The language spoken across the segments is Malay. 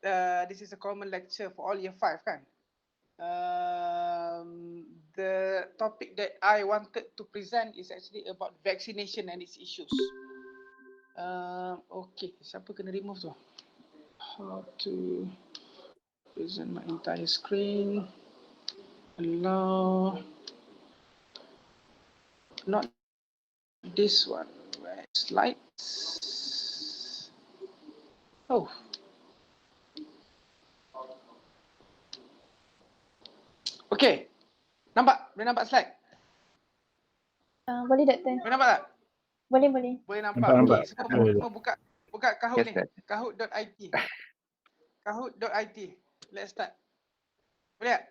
this is a common lecture for all year 5 kan. The topic that I wanted to present is actually about vaccination and its issues. Okay, siapa kena remove tu? How to present my entire screen. Allow. Not this one. Where slides? Oh. Okay. Nampak? Boleh nampak slide? Boleh Doktor. Boleh nampak tak? Boleh. Boleh nampak. Nampak. Okay, semua buka Kahoot Yes, ni. Kahoot.it. Kahoot.it. Let's start. Boleh tak?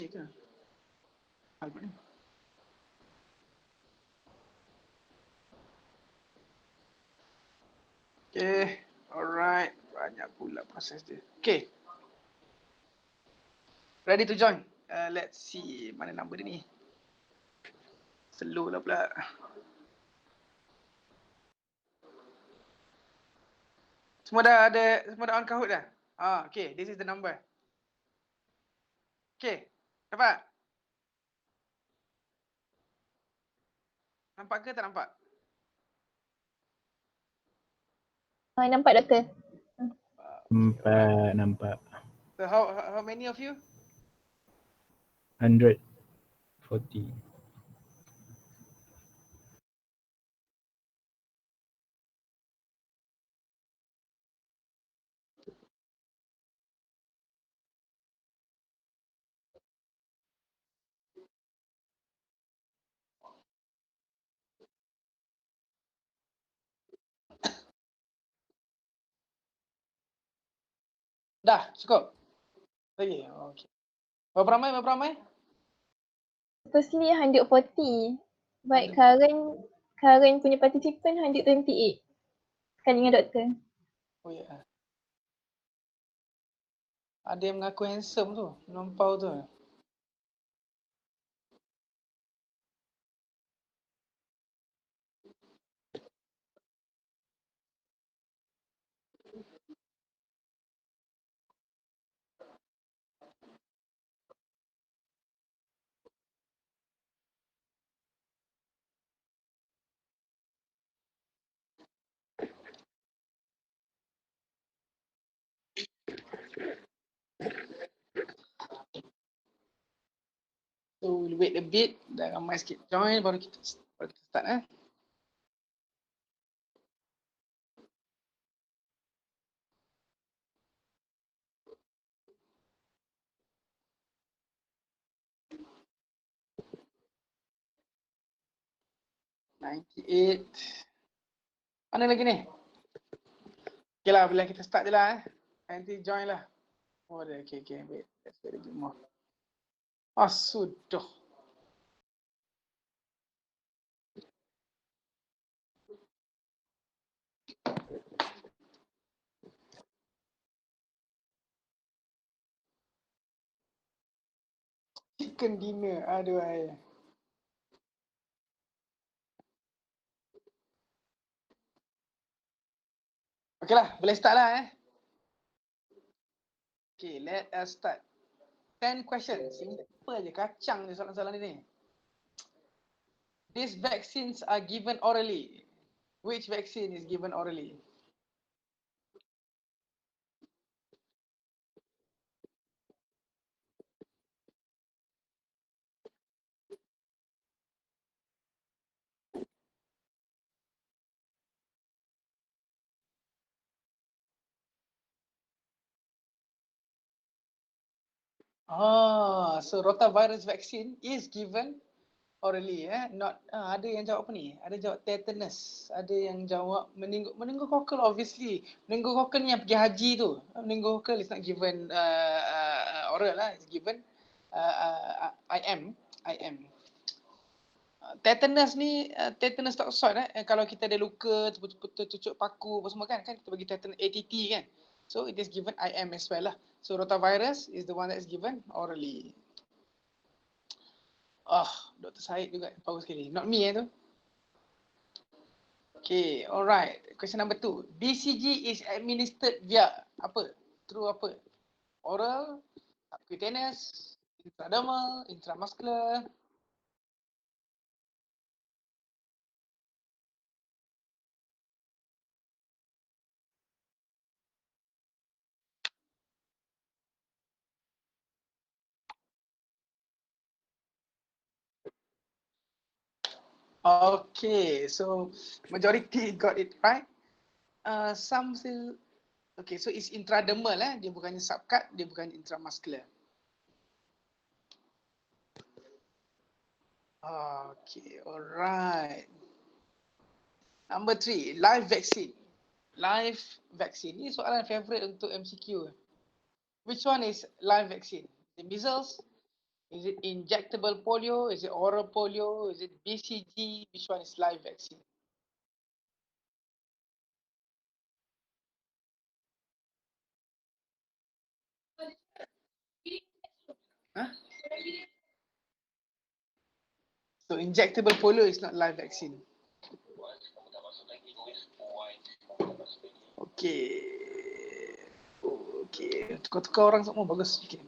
Okay ke? Albert ni. Okay, alright. Banyak pula proses dia. Okay. Ready to join? Let's see mana number dia ni. Slow lah pula. Semua dah on Kahoot dah? Okay, this is the number. Okay, dapat? Nampak ke tak nampak? Nampak Doktor. Nampak. So how many of you? 140. Dah, cukup? Lagi? Okay. Berapa ramai? Firstly 140. But 140. current punya participant 128. Sekali dengan Doktor. Oh ya. Yeah. Ada yang mengaku handsome tu, melampau tu. So we'll wait a bit, dah ramai sikit join baru kita start . 98. Mana lagi ni? Okay lah, bila kita start je lah . Nanti join lah. Oh ada, okay, wait. Let's wait a bit more. Sudah. Chicken dinner, aduh ay. Okay lah, boleh start lah . Okay, let us start. 10 questions, simple je, kacang je soalan-soalan ni. These vaccines are given orally. Which vaccine is given orally? So rotavirus vaccine is given orally . Not ada yang jawab apa ni? Ada jawab tetanus, ada yang jawab meningococcal obviously. Meningococcal ni yang pergi haji tu. Meningococcal is not given oral lah, it's given IM. Tetanus ni tetanus toxoid kalau kita ada luka betul-betul cucuk paku apa semua kan kita bagi tetanus ATT kan. So it is given IM as well lah. So rotavirus is the one that is given orally. Dr. Syed juga power sekali. Not me tu. Okay, alright. Question number 2. BCG is administered via apa? Through apa? Oral, subcutaneous, intradermal, intramuscular. Okay, so majority got it right. Some still, okay, so it's intradermal dia bukannya subcut, dia bukan intramuscular. Okay, alright. Number 3, live vaccine. Live vaccine, ini soalan favorite untuk MCQ. Which one is live vaccine? The measles? Is it injectable polio? Is it oral polio? Is it BCG? Which one is live vaccine? Huh? So injectable polio is not live vaccine. Okay. Okay. Tukar-tukar orang semua bagus. Okay.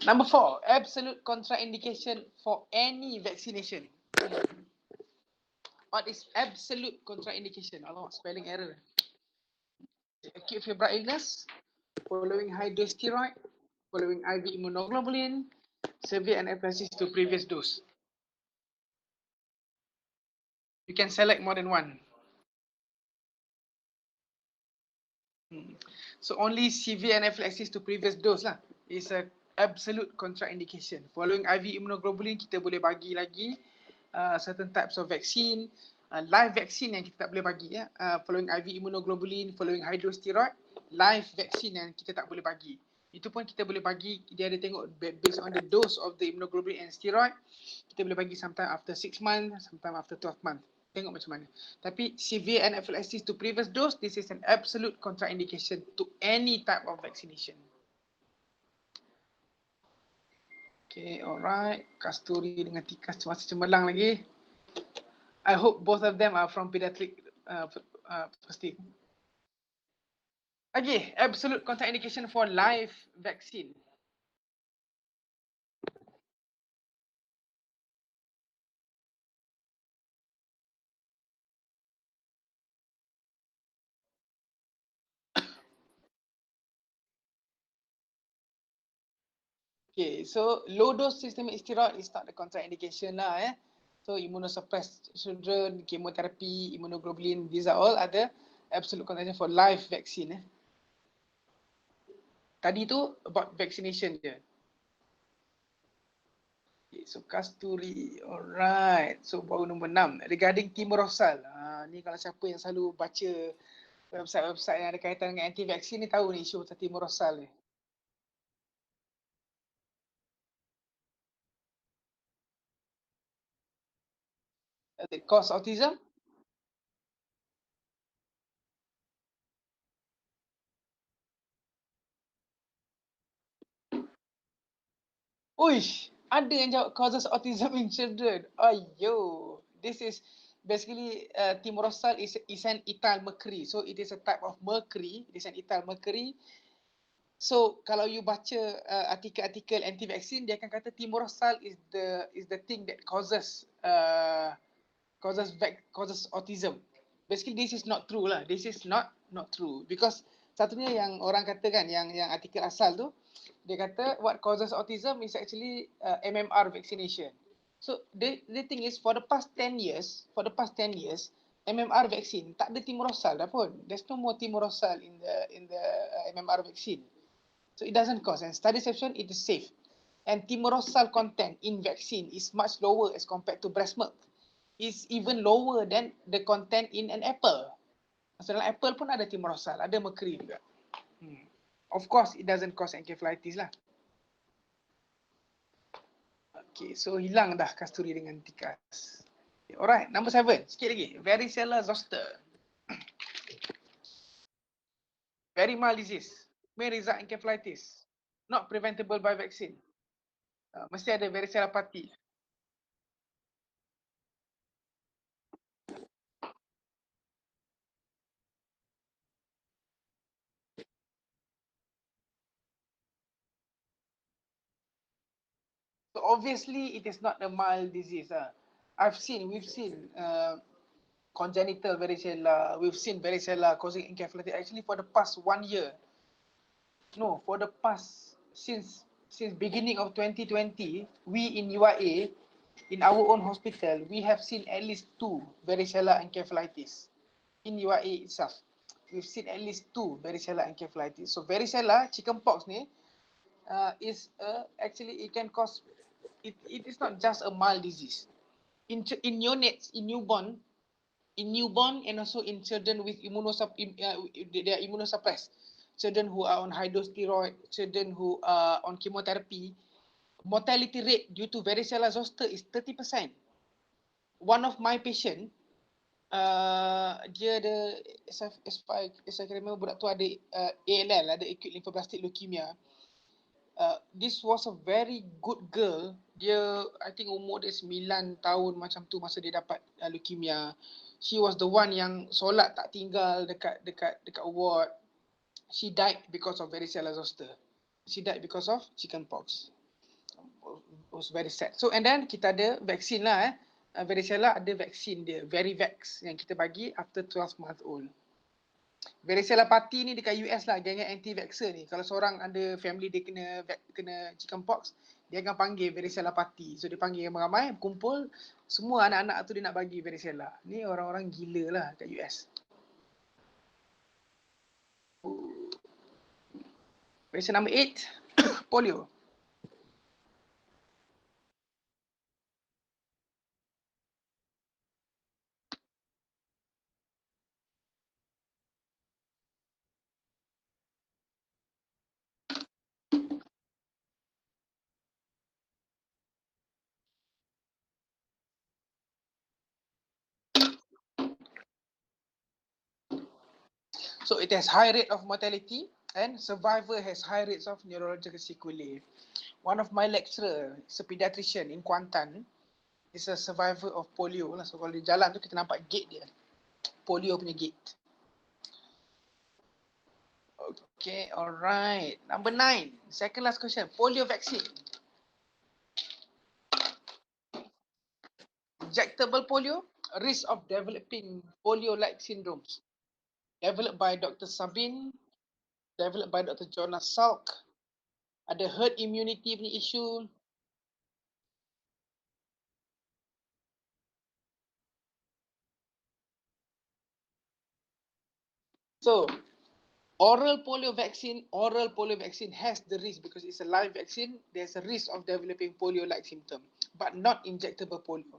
Number 4, absolute contraindication for any vaccination. What is absolute contraindication? Alamak, spelling error. Acute febrile illness, following high dose steroid, following IV immunoglobulin, severe anaphylaxis to previous dose. You can select more than one. So only severe anaphylaxis to previous dose lah is a absolute contraindication. Following IV immunoglobulin kita boleh bagi lagi certain types of vaccine, live vaccine yang kita tak boleh bagi following IV immunoglobulin, following hydrosteroid, live vaccine yang kita tak boleh bagi. Itu pun kita boleh bagi, dia ada tengok based on the dose of the immunoglobulin and steroid, kita boleh bagi sometime after 6 months, sometime after 12 months. Tengok macam mana. Tapi severe anaphylaxis to previous dose, this is an absolute contraindication to any type of vaccination. Okay, alright. Kasturi dengan Tikas masih cemerlang lagi. I hope both of them are from pediatric pasti. Okay, absolute contraindication for live vaccine. Okay, so low dose systemic steroid is not the contraindication lah So immunosuppressed children, chemotherapy, immunoglobulin, these are all other absolute contraindication for live vaccine Tadi tu about vaccination je. Okay, so Kasturi, alright. So baru nombor 6. Regarding timorosal. Ni kalau siapa yang selalu baca website-website yang ada kaitan dengan anti-vaksin ni tahu ni isu pasal timorosal ni. Does it cause autism? Uish, ada yang jawab causes autism in children. Ayo, this is basically timorosal is an ethyl mercury. So it is a type of mercury. It is an ethyl mercury. So kalau you baca artikel-artikel anti-vaksin, dia akan kata timorosal is the thing that causes autism. Basically this is not true lah. This is not true because satunya yang orang kata kan, yang artikel asal tu, dia kata what causes autism is actually MMR vaccination. So the thing is for the past 10 years, MMR vaccine tak ada timorosal dah pun. There's no more timorosal in the MMR vaccine. So it doesn't cause, and studies have shown it is safe. And timorosal content in vaccine is much lower as compared to breast milk. It's even lower than the content in an apple. So dalam apple pun ada timorosal, ada mercury juga. Of course, it doesn't cause encephalitis lah. Okay, so hilang dah Kasturi dengan Tikas. Okay, alright, number 7. Sikit lagi. Varicella zoster. Very mild disease. may result in encephalitis, not preventable by vaccine. Mesti ada varicella party. So obviously it is not a mild disease. We've seen congenital varicella, we've seen varicella causing encephalitis actually for the past 1 year. No, for the past, since beginning of 2020, we in UIA, in our own hospital, we have seen at least 2 varicella encephalitis. In UIA itself, we've seen at least 2 varicella encephalitis. So varicella, chickenpox ni, is actually it can cause, it is not just a mild disease. In neonates, in newborn and also in children with they are immunosuppressed, children who are on high dose steroid, children who are on chemotherapy, mortality rate due to varicella zoster is 30%. One of my patient, dia ada, as I can remember, budak tu ada ALL, ada acute lymphoblastic leukemia. This was a very good girl. Dia, I think umur dia 9 tahun macam tu masa dia dapat leukemia. She was the one yang solat tak tinggal dekat ward. She died because of varicella zoster. She died because of chickenpox. It was very sad. So and then kita ada vaksin lah varicella ada vaksin dia, Verivax, yang kita bagi after 12 month old. Varicella party ni dekat US lah, geng anti-vaxxer ni. Kalau seorang ada family dia kena chickenpox, dia akan panggil varicella party. So dia panggil ramai-ramai, kumpul, semua anak-anak tu dia nak bagi varicella. Ni orang-orang gila lah kat US. Varicella number 8, polio. So it has high rate of mortality and survivor has high rates of neurological sequelae. One of my lecturer, is a pediatrician in Kuantan, is a survivor of polio lah. So kalau dia jalan tu kita nampak gate dia, polio punya gate. Okay, alright. Number 9, second last question, polio vaccine. Injectable polio, risk of developing polio-like syndromes. Developed by Dr. Sabin, developed by Dr. Jonas Salk. Ada herd immunity punya issue. So, oral polio vaccine has the risk because it's a live vaccine. There's a risk of developing polio-like symptom, but not injectable polio.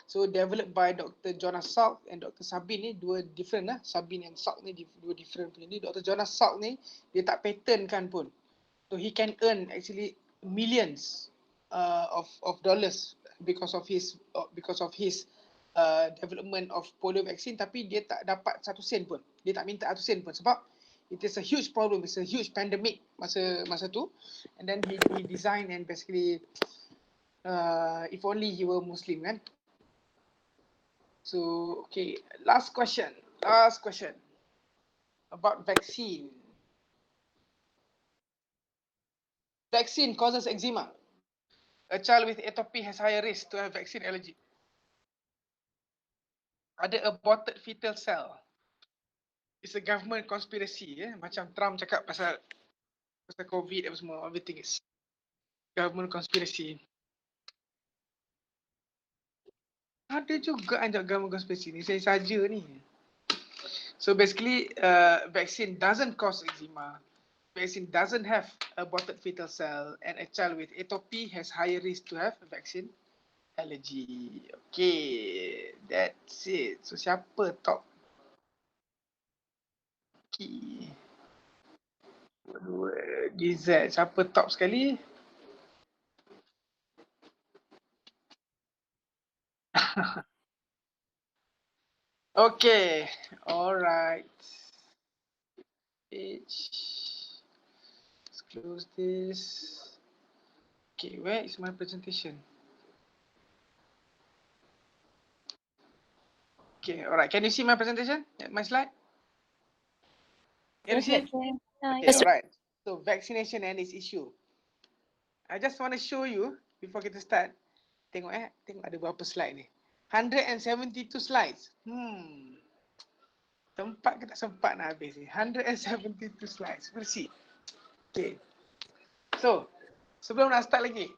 So developed by Dr. Jonas Salk and Dr. Sabin ni dua different lah. Sabin and Salk ni dua different punya ni. Dr. Jonas Salk ni dia tak patent kan pun. So he can earn actually millions of dollars because of his development of polio vaccine, tapi dia tak dapat 1 sen pun. Dia tak minta 1 sen pun sebab it is a huge problem, it's a huge pandemic masa tu, and then he designed and basically if only he were Muslim kan. So okay, last question about vaccine. Vaccine causes eczema. A child with atopy has higher risk to have vaccine allergy. Ada aborted fetal cell. It's a government conspiracy, macam Trump cakap pasal COVID apa semua, everything is government conspiracy. Ada juga anjak government conspiracy ni, saya saja ni. So basically, vaccine doesn't cause eczema. Vaccine doesn't have aborted fetal cell, and a child with atopy has higher risk to have vaccine allergy. Okay, that's it. So siapa top? Okay. GZ, siapa top sekali? Okay, alright. Page close this. Okay, where is my presentation? Okay, alright. Can you see my presentation? My slide? Can you Yes, see? Dr. Okay, Yes. alright. So vaccination and its issue. I just want to show you before kita start. Tengok tengok ada berapa slide ni. 172 slides. Tempat ke tak sempat nak habis ni. 172 slides. Bersih. Okay. So, sebelum nak start lagi.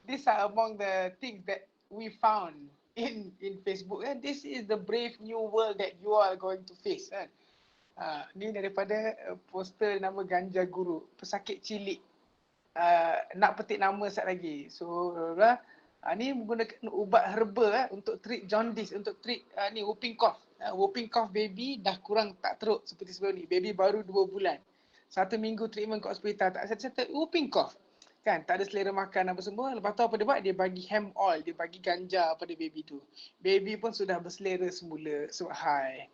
These are among the things that we found in Facebook. This is the brave new world that you are going to face. Ni daripada poster nama Ganja Guru. Pesakit cilik. Nak petik nama sat lagi. So, ni menggunakan ubat herba untuk treat jaundice, untuk treat ni whooping cough. Whooping cough baby dah kurang tak teruk seperti sebelum ni. Baby baru 2 bulan. 1 minggu treatment kat hospital tak satu-satu whooping cough. Kan, tak ada selera makan apa semua. Lepas tu apa dia buat? Dia bagi hemp oil, dia bagi ganja pada baby tu. Baby pun sudah berselera semula sebab high.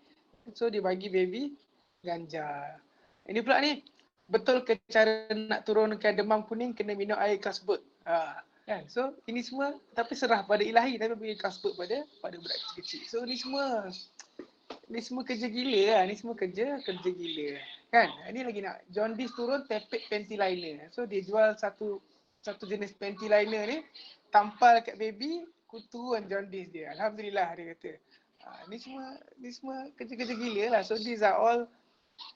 So dia bagi baby ganja. Ini pula ni, betul ke cara nak turunkan demam kuning kena minum air kasbut? Kan? So ini semua tapi serah pada ilahi, tapi bagi kasbut pada budak kecil. So ni semua kerja gila lah. Ni semua kerja gila. Kan? Ini lagi nak jaundice turun, tepek panty liner. So dia jual satu jenis panty liner ni, tampal kat baby, turun jaundice dia. Alhamdulillah dia kata. Ni semua kerja gila lah. So these are all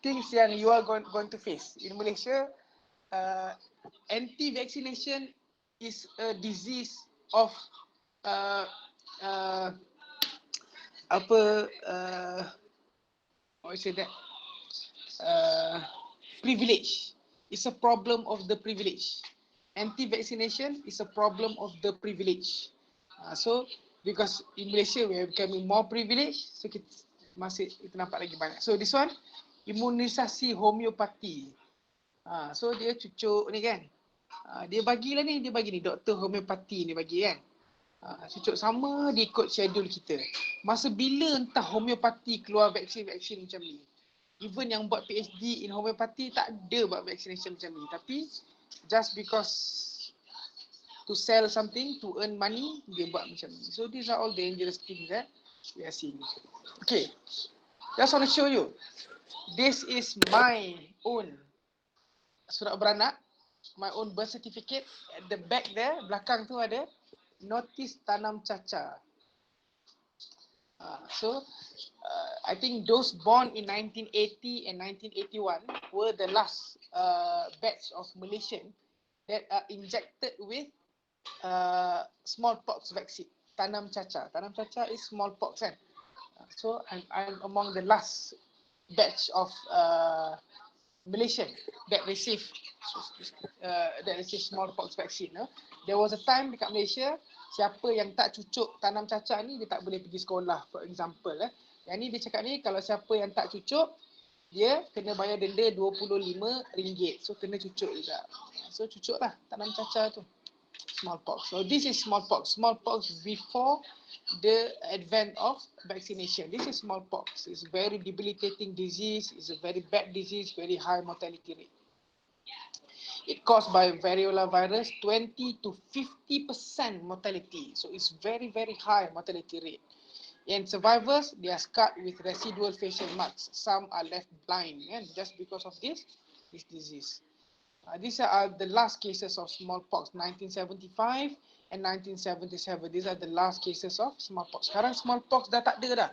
things yang you are going to face. In Malaysia, anti-vaccination is a disease of what you say that? Privilege. It's a problem of the privilege. Anti-vaccination is a problem of the privilege. So because in Malaysia we are becoming more privileged, so kita nampak lagi banyak. So this one, imunisasi homeopati. So dia cucuk ni kan. Dia bagi ni, doktor homeopati ni bagi kan. Cucuk sama, dia ikut schedule kita. Masa bila entah homeopati keluar vaksin macam ni. Even yang buat PhD in homeopati tak ada buat vaccination macam ni. Tapi just because to sell something, to earn money, dia buat macam ni. So these are all dangerous things that we are seeing. Okay, just want to show you. This is my own surat beranak, my own birth certificate. At the back there, belakang tu ada notis tanam cacar. I think those born in 1980 and 1981 were the last batch of Malaysian that are injected with smallpox vaccine. Tanam cacar. Tanam cacar is smallpox kan. So I'm among the last batch of Malaysian that received smallpox vaccine. There was a time dekat Malaysia, siapa yang tak cucuk tanam cacar ni dia tak boleh pergi sekolah, for example. Yang ni dia cakap ni, kalau siapa yang tak cucuk, dia kena bayar denda RM25. So kena cucuk juga. So cucuk lah tanam cacar tu. Smallpox. So this is smallpox. Smallpox before the advent of vaccination. This is smallpox. It's a very debilitating disease. It's a very bad disease, very high mortality rate. It caused by variola virus, 20 to 50% mortality. So it's very, very high mortality rate. And survivors, they are scarred with residual facial marks. Some are left blind just because of this disease. These are the last cases of smallpox, 1975 and 1977. These are the last cases of smallpox. Sekarang smallpox dah tak ada dah.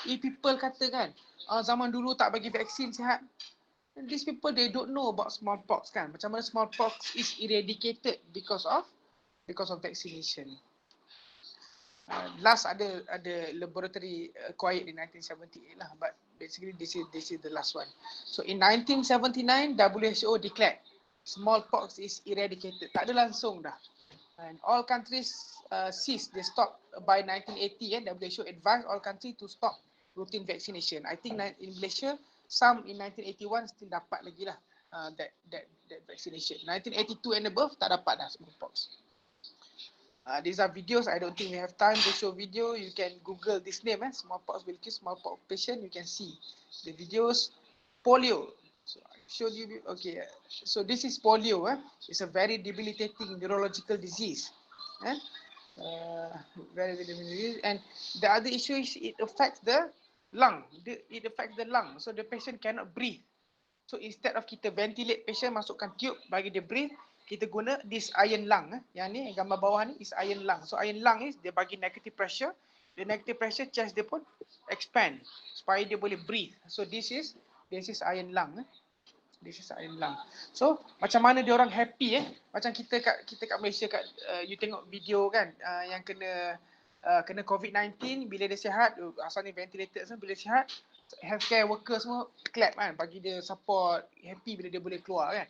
People kata kan, zaman dulu tak bagi vaksin sihat. And these people, they don't know about smallpox kan. Macam mana smallpox is eradicated because of vaccination. Last ada laboratory acquired in 1978 lah, but basically this is the last one. So in 1979, WHO declared smallpox is eradicated. Tak ada langsung dah. And all countries ceased, they stopped by 1980. WHO advised all countries to stop routine vaccination. I think in Malaysia, some in 1981 still dapat lagi lah that vaccination. 1982 and above tak dapat dah smallpox. These are videos. I don't think we have time to show video. You can Google this name, smallpox will kill smallpox patient. You can see the videos. Polio. So showed you. Okay, so this is polio. It's a very debilitating neurological disease. Eh? Very debilitating disease. And the other issue is it affects the lung. It affects the lung. So the patient cannot breathe. So instead of kita ventilate patient, masukkan tube bagi dia breathe, kita guna this iron lung. Yang ni gambar bawah ni is iron lung. So iron lung is dia bagi negative pressure. The negative pressure chest dia pun expand supaya dia boleh breathe. So this is iron lung. This is iron lung. So macam mana dia orang happy macam kita kat Malaysia kat you tengok video kan yang kena COVID-19 bila dia sihat, asalnya ventilated semua, bila sihat healthcare workers semua clap kan, bagi dia support, happy bila dia boleh keluar kan.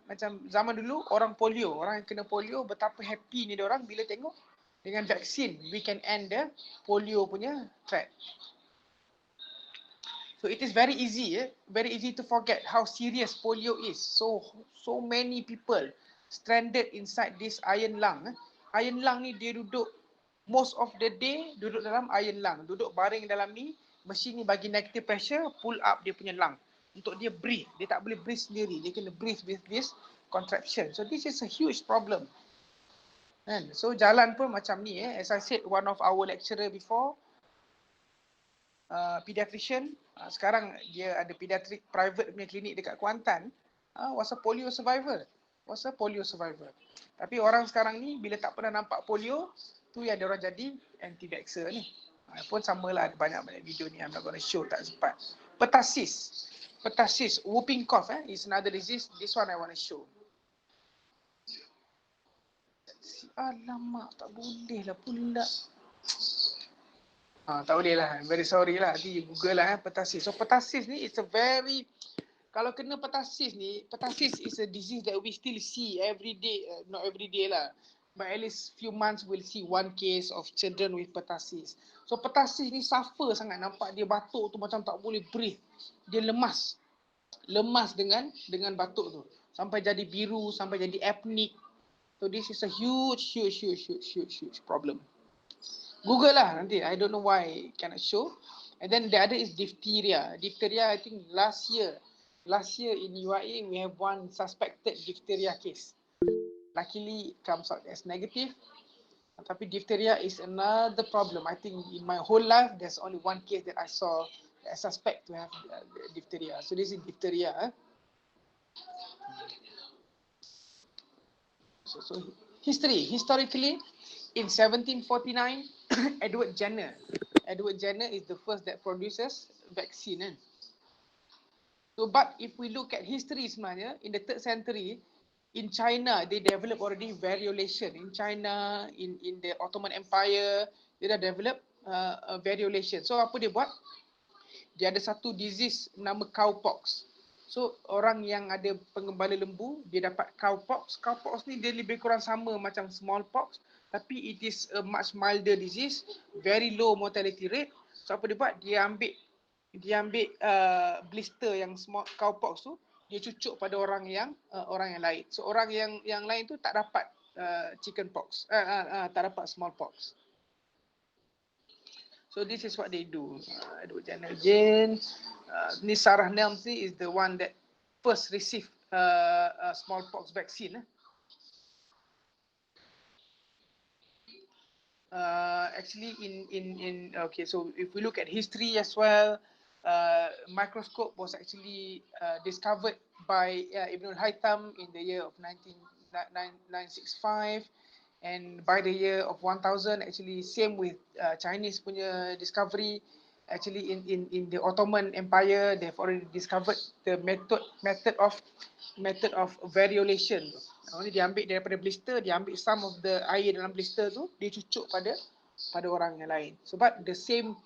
Macam zaman dulu orang polio, orang yang kena polio betapa happy ni dia orang bila tengok dengan vaksin we can end the polio punya threat. So it is very easy to forget how serious polio is. So many people stranded inside this iron lung. Iron lung ni dia duduk most of the day duduk dalam iron lung, duduk baring dalam ni, mesin ni bagi negative pressure, pull up dia punya lung untuk dia breathe. Dia tak boleh breathe sendiri, dia kena breathe with this contraction. So this is a huge problem. And so jalan pun macam ni as I said, one of our lecturer before, pediatrician, sekarang dia ada pediatric private punya klinik dekat Kuantan, was a polio survivor. Tapi orang sekarang ni bila tak pernah nampak polio, tu yang dia orang jadi anti-vaxxer ni. Pun samalah, ada banyak-banyak video ni, I'm not going to show, tak sempat. Pertussis, whooping cough is another disease. This one I want to show. Alamak, tak boleh lah pula. Tak boleh lah, very sorry lah, nanti Google lah pertussis. So pertussis ni it's a very, kalau kena pertussis ni, pertussis is a disease that we still see every day, not every day lah, but at least few months we'll see one case of children with pertussis. So pertussis ni suffer sangat, nampak dia batuk tu macam tak boleh breathe, dia lemas dengan batuk tu, sampai jadi biru, sampai jadi apneic. So this is a huge problem. Google lah nanti, I don't know why cannot show. And then the other is diphtheria. Diphtheria, I think last year in UAE we have one suspected diphtheria case. Luckily it comes out as negative. Tapi diphtheria is another problem. I think in my whole life there's only one case that I saw that I suspect to have diphtheria. So this is diphtheria. So historically in 1749 Edward Jenner is the first that produces vaccine. So but if we look at history sebenarnya, in the 3rd century in China they develop already variolation. In China, in the Ottoman Empire, they dah develop variolation. So apa dia buat? Dia ada satu disease nama cowpox. So orang yang ada pengembala lembu, dia dapat cowpox. Cowpox ni dia lebih kurang sama macam smallpox, tapi it is a much milder disease, very low mortality rate. So apa dia buat? Dia ambil blister yang small cowpox tu, dia cucuk pada orang yang lain. So orang yang lain tu tak dapat chickenpox, tak dapat smallpox. So this is what they do. Edward Jenner again. Ni Sarah Nelmsey is the one that first received smallpox vaccine. Actually in okay, so if we look at history as well, microscope was actually discovered by Ibn al-Haytham in the year of 965. And by the year of 1000, actually same with Chinese punya discovery. Actually in the Ottoman Empire, they've already discovered the method of variolation. Only dia ambil daripada blister, dia ambil some of the air dalam blister tu, dia cucuk pada orang yang lain. So but the same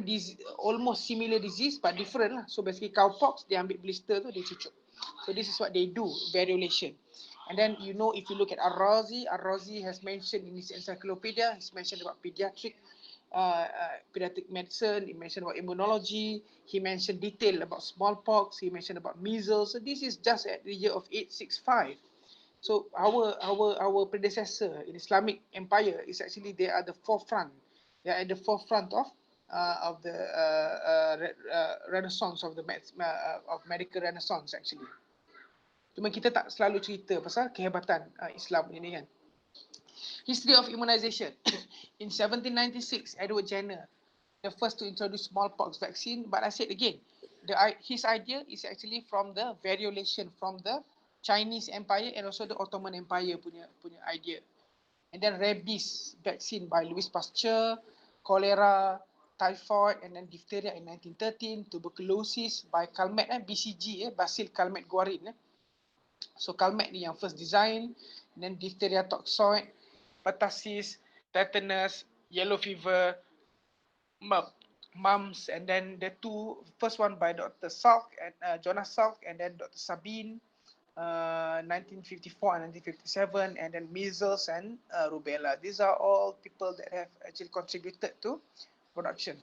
disease, almost similar disease but different lah. So basically cowpox, dia ambil blister tu, dia cucuk. So this is what they do, variolation. And then if you look at Ar-Razi has mentioned in his encyclopedia, he's mentioned about pediatric medicine, he mentioned about immunology, he mentioned detail about smallpox, he mentioned about measles. So this is just at the year of 865. So our predecessor in Islamic Empire is actually they are at the forefront of renaissance of the of medical renaissance actually. Cuma kita tak selalu cerita pasal kehebatan Islam ini kan. History of immunization. In 1796, Edward Jenner, the first to introduce smallpox vaccine. But I said again, his idea is actually from the variolation from the Chinese Empire and also the Ottoman Empire punya idea. And then rabies vaccine by Louis Pasteur, cholera, typhoid, and then diphtheria in 1913, tuberculosis by Calmette, BCG, Basil Calmette Guarin. So Calmette ni yang first design, and then diphtheria toxoid, pertussis, tetanus, yellow fever, mumps, and then the first one by Dr. Salk and Jonas Salk, and then Dr. Sabine, 1954 and 1957, and then measles and rubella. These are all people that have actually contributed to production.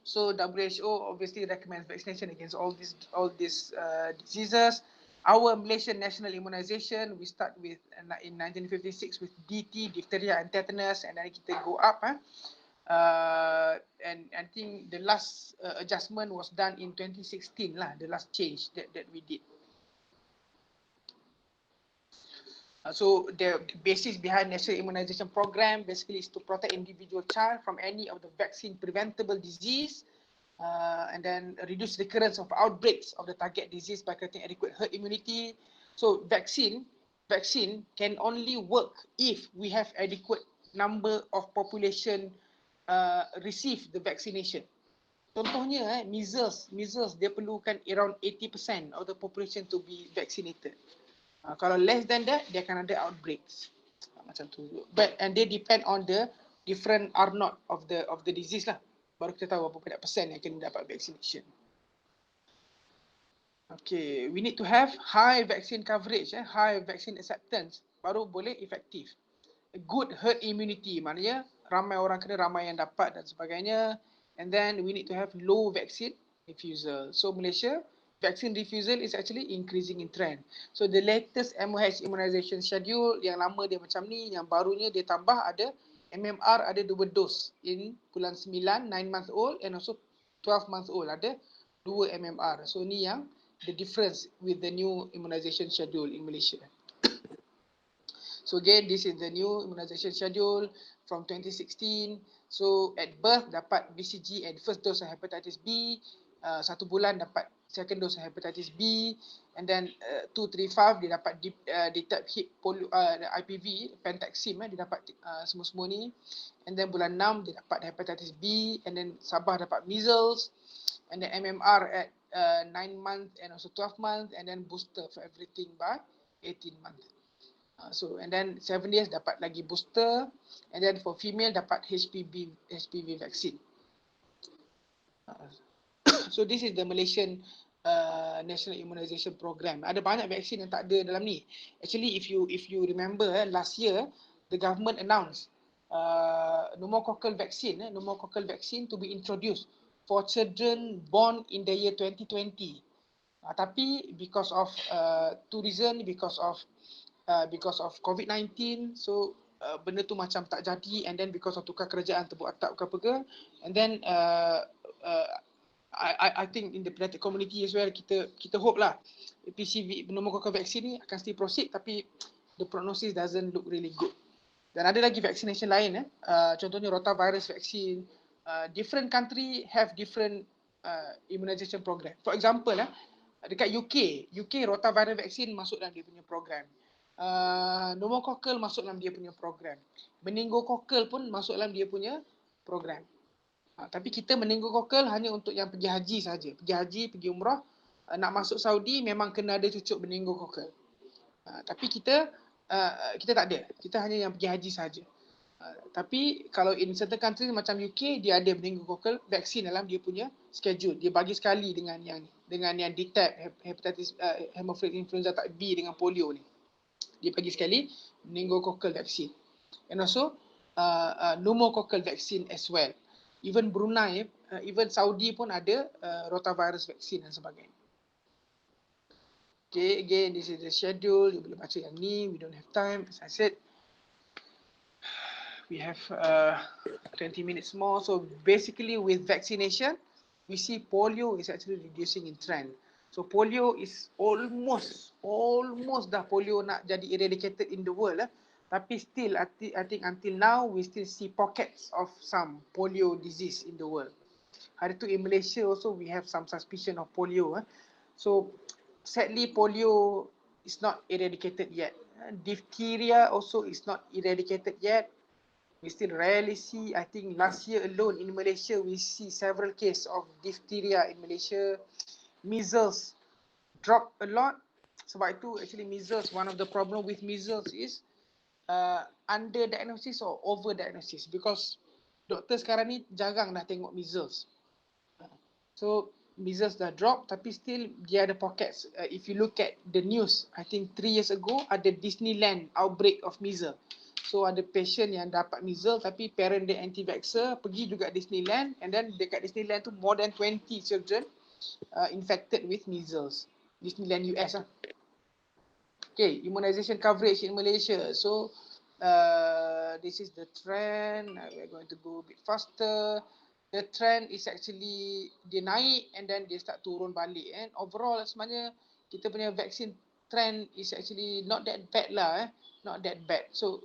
So WHO obviously recommends vaccination against all these diseases. Our Malaysian national immunization, we start with in 1956 with DT, diphtheria and tetanus, and then kita go up. And I think the last adjustment was done in 2016 lah, the last change that we did. So the basis behind national immunization program basically is to protect individual child from any of the vaccine preventable disease, and then reduce recurrence of outbreaks of the target disease by creating adequate herd immunity. So vaccine can only work if we have adequate number of population receive the vaccination. Contohnya measles dia perlukan around 80% of the population to be vaccinated. Kalau less than that, dia akan ada outbreaks. Macam tu. And they depend on the different R0 of the disease lah. Baru kita tahu berapa banyak persen yang akan dapat vaccination. Okay, we need to have high vaccine coverage, high vaccine acceptance, baru boleh efektif. A good herd immunity, maknanya ramai orang kena, ramai yang dapat dan sebagainya. And then we need to have low vaccine refusal. So Malaysia, vaccine refusal is actually increasing in trend. So the latest MOH immunization schedule, yang lama dia macam ni, yang barunya dia tambah ada MMR ada 2 dos in bulan 9, 9 month old, and also 12 month old ada 2 MMR. So ni yang the difference with the new immunization schedule in Malaysia. So again, this is the new immunization schedule from 2016. So at birth dapat BCG and first dose of hepatitis B, 1 bulan dapat second dose of hepatitis B, and then 235 dia dapat detect hip polio, IPV, Pentaxim, dia dapat semua ni. And then bulan 6 dia dapat hepatitis B, and then Sabah dapat measles, and then MMR at 9 months and also 12 months, and then booster for everything by 18 months. So and then 7 years dapat lagi booster, and then for female dapat HPV vaccine. So this is the Malaysian national immunization program. Ada banyak vaksin yang tak ada dalam ni. Actually if you remember last year the government announced pneumococcal vaccine to be introduced for children born in the year 2020. Tapi because of two reason, because of COVID-19, so benda tu macam tak jadi, and then because of tukar kerajaan terbuat tak ke, and then I think in the pediatric community as well, kita hope lah PCV pneumococcal vaccine ni akan still proceed, tapi the prognosis doesn't look really good. Dan ada lagi vaccination lain, contohnya rotavirus vaccine. Different country have different immunization program. For example, dekat UK rotavirus vaccine masuk dalam dia punya program. Pneumococcal masuk dalam dia punya program. Meningococcal pun masuk dalam dia punya program. Tapi kita meningococcal hanya untuk yang pergi haji saja. Pergi haji, pergi umrah, nak masuk Saudi memang kena ada cucuk meningococcal. Tapi kita tak ada. Kita hanya yang pergi haji saja. Tapi kalau in certain country macam UK, dia ada meningococcal vaccine dalam dia punya schedule. Dia bagi sekali dengan yang detect hepatitis hemophilus influenza type B dengan polio ni. Dia bagi sekali meningococcal vaccine. And also pneumococcal vaccine as well. Even Brunei, even Saudi pun ada rotavirus vaccine dan sebagainya. Okay, again, this is the schedule. You boleh baca yang ni. We don't have time, as I said. We have 20 minutes more. So basically with vaccination, we see polio is actually reducing in trend. So polio is almost dah polio nak jadi eradicated in the world. Tapi still, I think until now, we still see pockets of some polio disease in the world. Hari tu in Malaysia also, we have some suspicion of polio. So sadly, polio is not eradicated yet. Diphtheria also is not eradicated yet. We still rarely see, I think last year alone in Malaysia, we see several cases of diphtheria in Malaysia. Measles dropped a lot. Sebab itu actually measles, one of the problem with measles is underdiagnosis or overdiagnosis, because doktor sekarang ni jarang dah tengok measles. So measles dah drop, tapi still dia ada pockets. If you look at the news, I think 3 years ago ada Disneyland outbreak of measles. So ada patient yang dapat measles tapi parent dia anti-vaxxer, pergi juga Disneyland, and then dekat Disneyland tu more than 20 children infected with measles. Disneyland US lah. Okay, immunization coverage in Malaysia. So this is the trend. We're going to go a bit faster. The trend is actually dia naik and then dia start turun balik. And overall sebenarnya kita punya vaccine trend is actually not that bad lah. Not that bad. So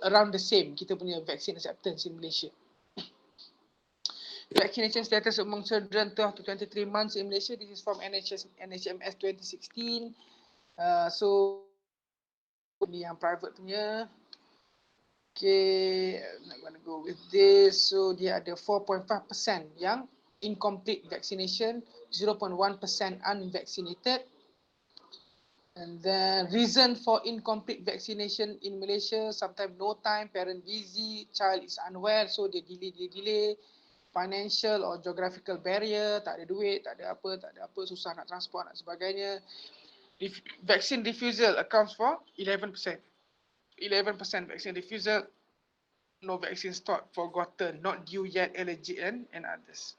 around the same kita punya vaccine acceptance in Malaysia. Vaccination status among children 12 to 23 months in Malaysia. This is from NHMS 2016. So ni yang private punya. Okay, I'm not going to go with this. So dia ada 4.5% yang incomplete vaccination, 0.1% unvaccinated. And then reason for incomplete vaccination in Malaysia, sometimes no time, parent busy, child is unwell, so they delay. Financial or geographical barrier, tak ada duit, tak ada apa, susah nak transport dan sebagainya. Vaccine refusal accounts for 11%. 11% vaccine refusal, no vaccine stock, forgotten, not due yet, allergic and others.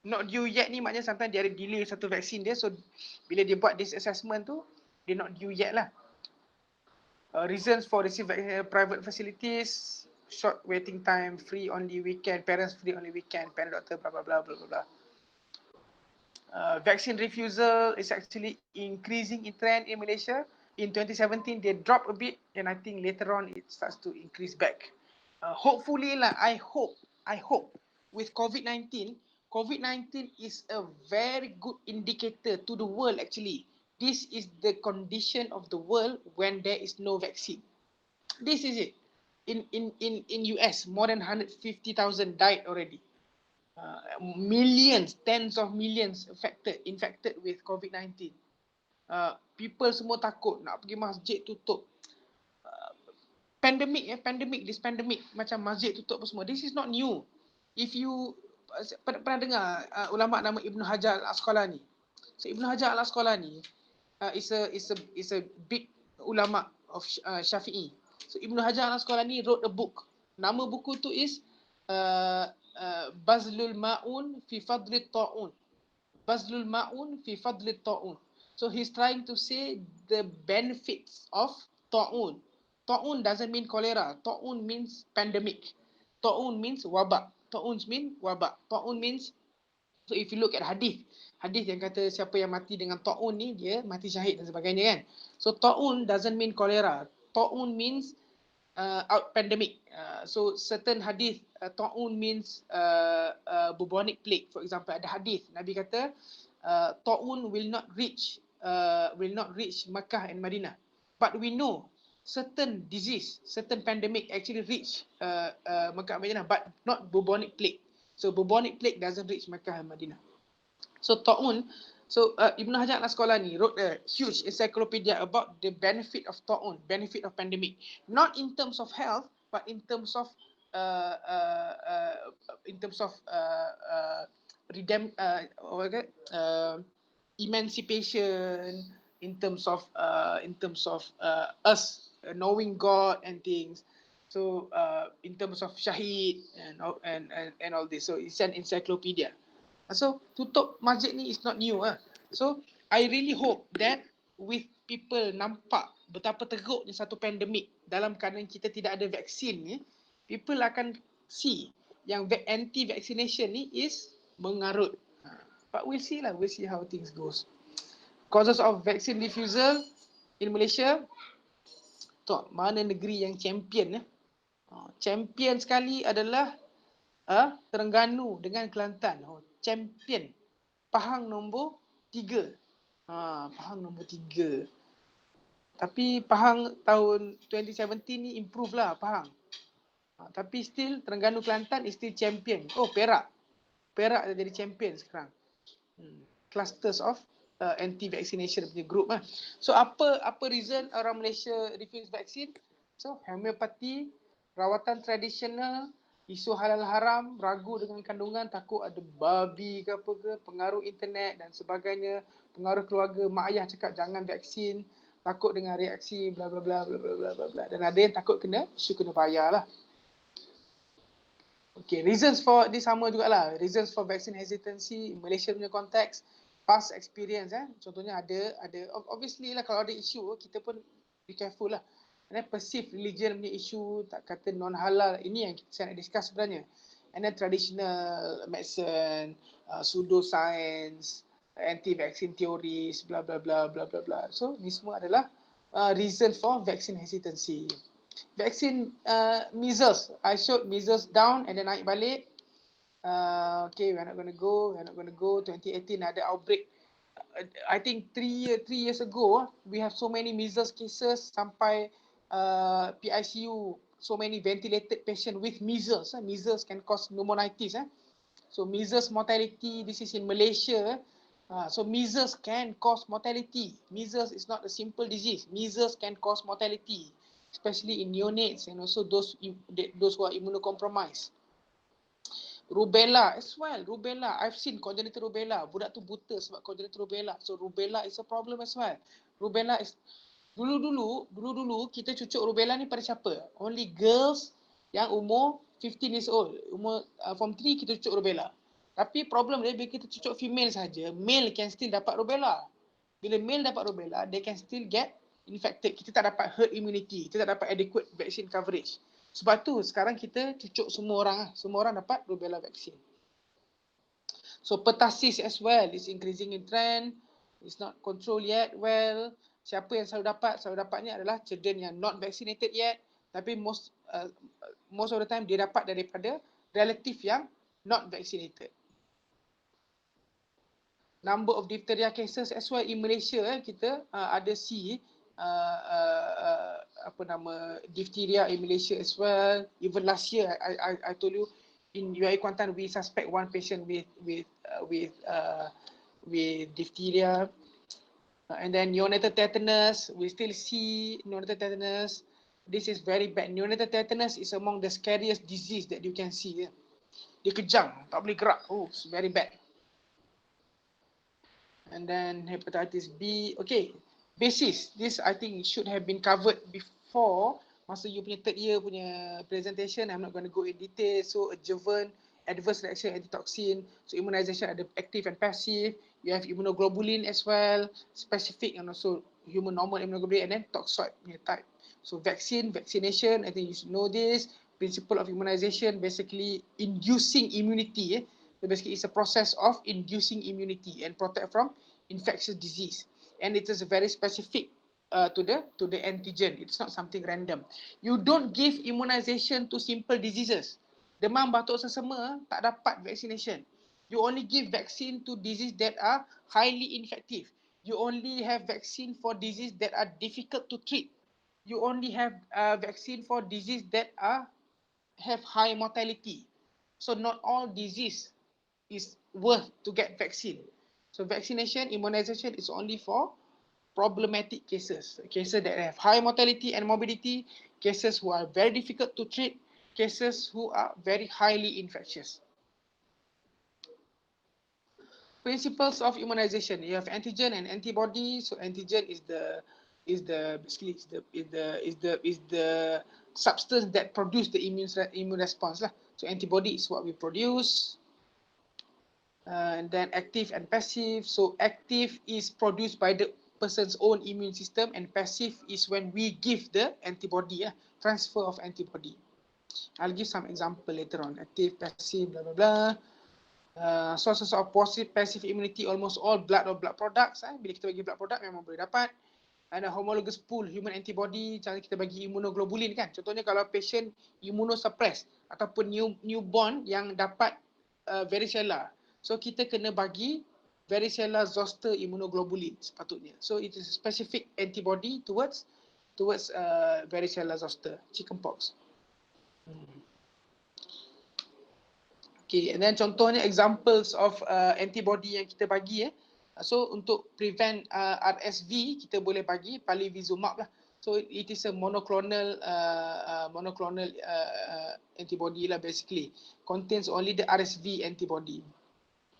Not due yet ni maknanya sometimes dia ada delay satu vaksin dia, so bila dia buat this assessment tu, dia not due yet lah. Reasons for receive private facilities, short waiting time, free only weekend, parents free only weekend, parent doctor, blah blah blah blah blah. Vaccine refusal is actually increasing in trend in Malaysia. In 2017, they dropped a bit, and I think later on it starts to increase back. Hopefully lah, I hope with COVID-19 is a very good indicator to the world actually. This is the condition of the world when there is no vaccine. This is it. In US, more than 150,000 died already. Millions, tens of millions infected with COVID-19. People semua takut nak pergi masjid tutup. This pandemic macam masjid tutup apa semua. This is not new. If you pernah dengar ulama nama Ibn Hajar Al-Asqalani. So Ibn Hajar Al-Asqalani is a big ulama of Syafi'i. So Ibn Hajar Al-Asqalani wrote a book. Nama buku tu is Bazlul Ma'un fi Fadli Ta'un. Bazlul Ma'un fi Fadli Ta'un. So he's trying to say the benefits of Ta'un. Ta'un doesn't mean cholera. Ta'un means pandemic. Ta'un means wabak. Ta'un means wabak. Ta'un means, so if you look at hadis yang kata siapa yang mati dengan ta'un ni, dia mati syahid dan sebagainya kan. So ta'un doesn't mean cholera. Ta'un means pandemic. So certain hadis, ta'un means bubonic plague. For example, ada hadis Nabi kata ta'un will not reach Makkah and Madinah. But we know certain disease, certain pandemic actually reach Makkah and Madinah, but not bubonic plague. So bubonic plague doesn't reach Makkah and Madinah. So ta'un, Ibn Hajar Al-Asqalani wrote a huge encyclopedia about the benefit of ta'un, benefit of pandemic, not in terms of health, but in terms of emancipation, in terms of us knowing God and things. So in terms of syahid and all this. So it's an encyclopedia. So tutup masjid ni is not new. So I really hope that with people nampak betapa teruknya satu pandemik dalam keadaan kita tidak ada vaksin ni, people akan see yang anti-vaccination ni is mengarut. But we'll see how things goes. Causes of vaccine refusal in Malaysia. Tok, mana negeri yang champion ya? Champion sekali adalah Terengganu dengan Kelantan. Champion. Pahang nombor 3. Pahang nombor 3. Tapi Pahang tahun 2017 ni improve lah Pahang. Tapi still Terengganu Kelantan is still champion. Perak. Perak dah jadi champion sekarang. Clusters of anti-vaccination punya group lah. So apa reason orang Malaysia refuse vaksin? So homeopati, rawatan tradisional, isu halal haram, ragu dengan kandungan, takut ada babi ke apa ke, pengaruh internet dan sebagainya, pengaruh keluarga, mak ayah cakap jangan vaksin, takut dengan reaksi bla bla bla bla bla bla bla, dan ada yang takut kena bayar lah. Okay, reasons for this sama jugalah. Reasons for vaccine hesitancy in Malaysia punya konteks, past experience contohnya ada obviously lah kalau ada isu kita pun be careful lah. And then perceived religion punya isu, tak kata non halal, ini yang saya nak discuss sebenarnya. And then traditional medicine, pseudoscience, anti-vaccine theories, bla bla bla bla bla bla. So ni semua adalah reason for vaccine hesitancy. Vaccine measles, I showed measles down and then naik balik. Okay, we're not going to go. 2018 ada outbreak. I think 3 years ago, we have so many measles cases sampai PICU, so many ventilated patient with measles. Measles can cause pneumonitis. So measles mortality, this is in Malaysia. So measles can cause mortality. Measles is not a simple disease. Measles can cause mortality, especially in neonates and also those who are immunocompromised. Rubella as well. Rubella, I've seen congenital rubella. Budak tu buta sebab congenital rubella. So rubella is a problem as well. Rubella is dulu kita cucuk rubella ni pada siapa? Only girls yang umur 15 years old. Umur form 3 kita cucuk rubella. Tapi problem dia bila kita cucuk female saja, male can still dapat rubella. Bila male dapat rubella, they can still get infected. Kita tak dapat herd immunity. Kita tak dapat adequate vaccine coverage. Sebab tu sekarang kita cucuk semua orang dapat rubella vaccine. So pertussis as well is increasing in trend. It's not controlled yet well. Siapa yang selalu dapatnya adalah children yang not vaccinated yet. Tapi most of the time dia dapat daripada relative yang not vaccinated. Number of diphtheria cases as well in Malaysia, kita ada diphtheria in Malaysia as well. Even last year, I told you in UAE Kuantan we suspect one patient with diphtheria, and then neonatal tetanus. We still see neonatal tetanus. This is very bad. Neonatal tetanus is among the scariest disease that you can see. Dia kejang, tak boleh gerak. It's very bad. And then hepatitis B. Okay, basis. This I think should have been covered before masa you punya third year punya presentation. I'm not going to go in detail. So adjuvant, adverse reaction, antitoxin. So immunization ada active and passive. You have immunoglobulin as well, specific and also human normal immunoglobulin, and then toxoid type. So vaccination, I think you should know this. Principle of immunization, basically inducing immunity. So basically it's a process of inducing immunity and protect from infectious disease. And it is very specific to the antigen. It's not something random. You don't give immunization to simple diseases. Demam, batuk, sesama tak dapat vaccination. You only give vaccine to disease that are highly infective. You only have vaccine for disease that are difficult to treat. You only have vaccine for disease that have high mortality. So not all disease is worth to get vaccine. So vaccination, immunization is only for problematic cases. Cases that have high mortality and morbidity, cases who are very difficult to treat, cases who are very highly infectious. Principles of immunization. You have antigen and antibody. So antigen is the substance that produce the immune response lah. So antibody is what we produce. And then active and passive. So active is produced by the person's own immune system, and passive is when we give the antibody, transfer of antibody. I'll give some example later on. Active, passive, blah blah blah. Sources of passive immunity, almost all blood or blood products. Bila kita bagi blood product memang boleh dapat. And homologous pool human antibody, cara kita bagi immunoglobulin kan. Contohnya kalau patient immunosuppressed ataupun newborn yang dapat varicella. So kita kena bagi varicella zoster immunoglobulin sepatutnya. So it is a specific antibody towards varicella zoster, chickenpox. Okay, and then contohnya examples of antibody yang kita bagi So untuk prevent RSV kita boleh bagi palivizumab lah. So it is a monoclonal antibody lah basically. Contains only the RSV antibody.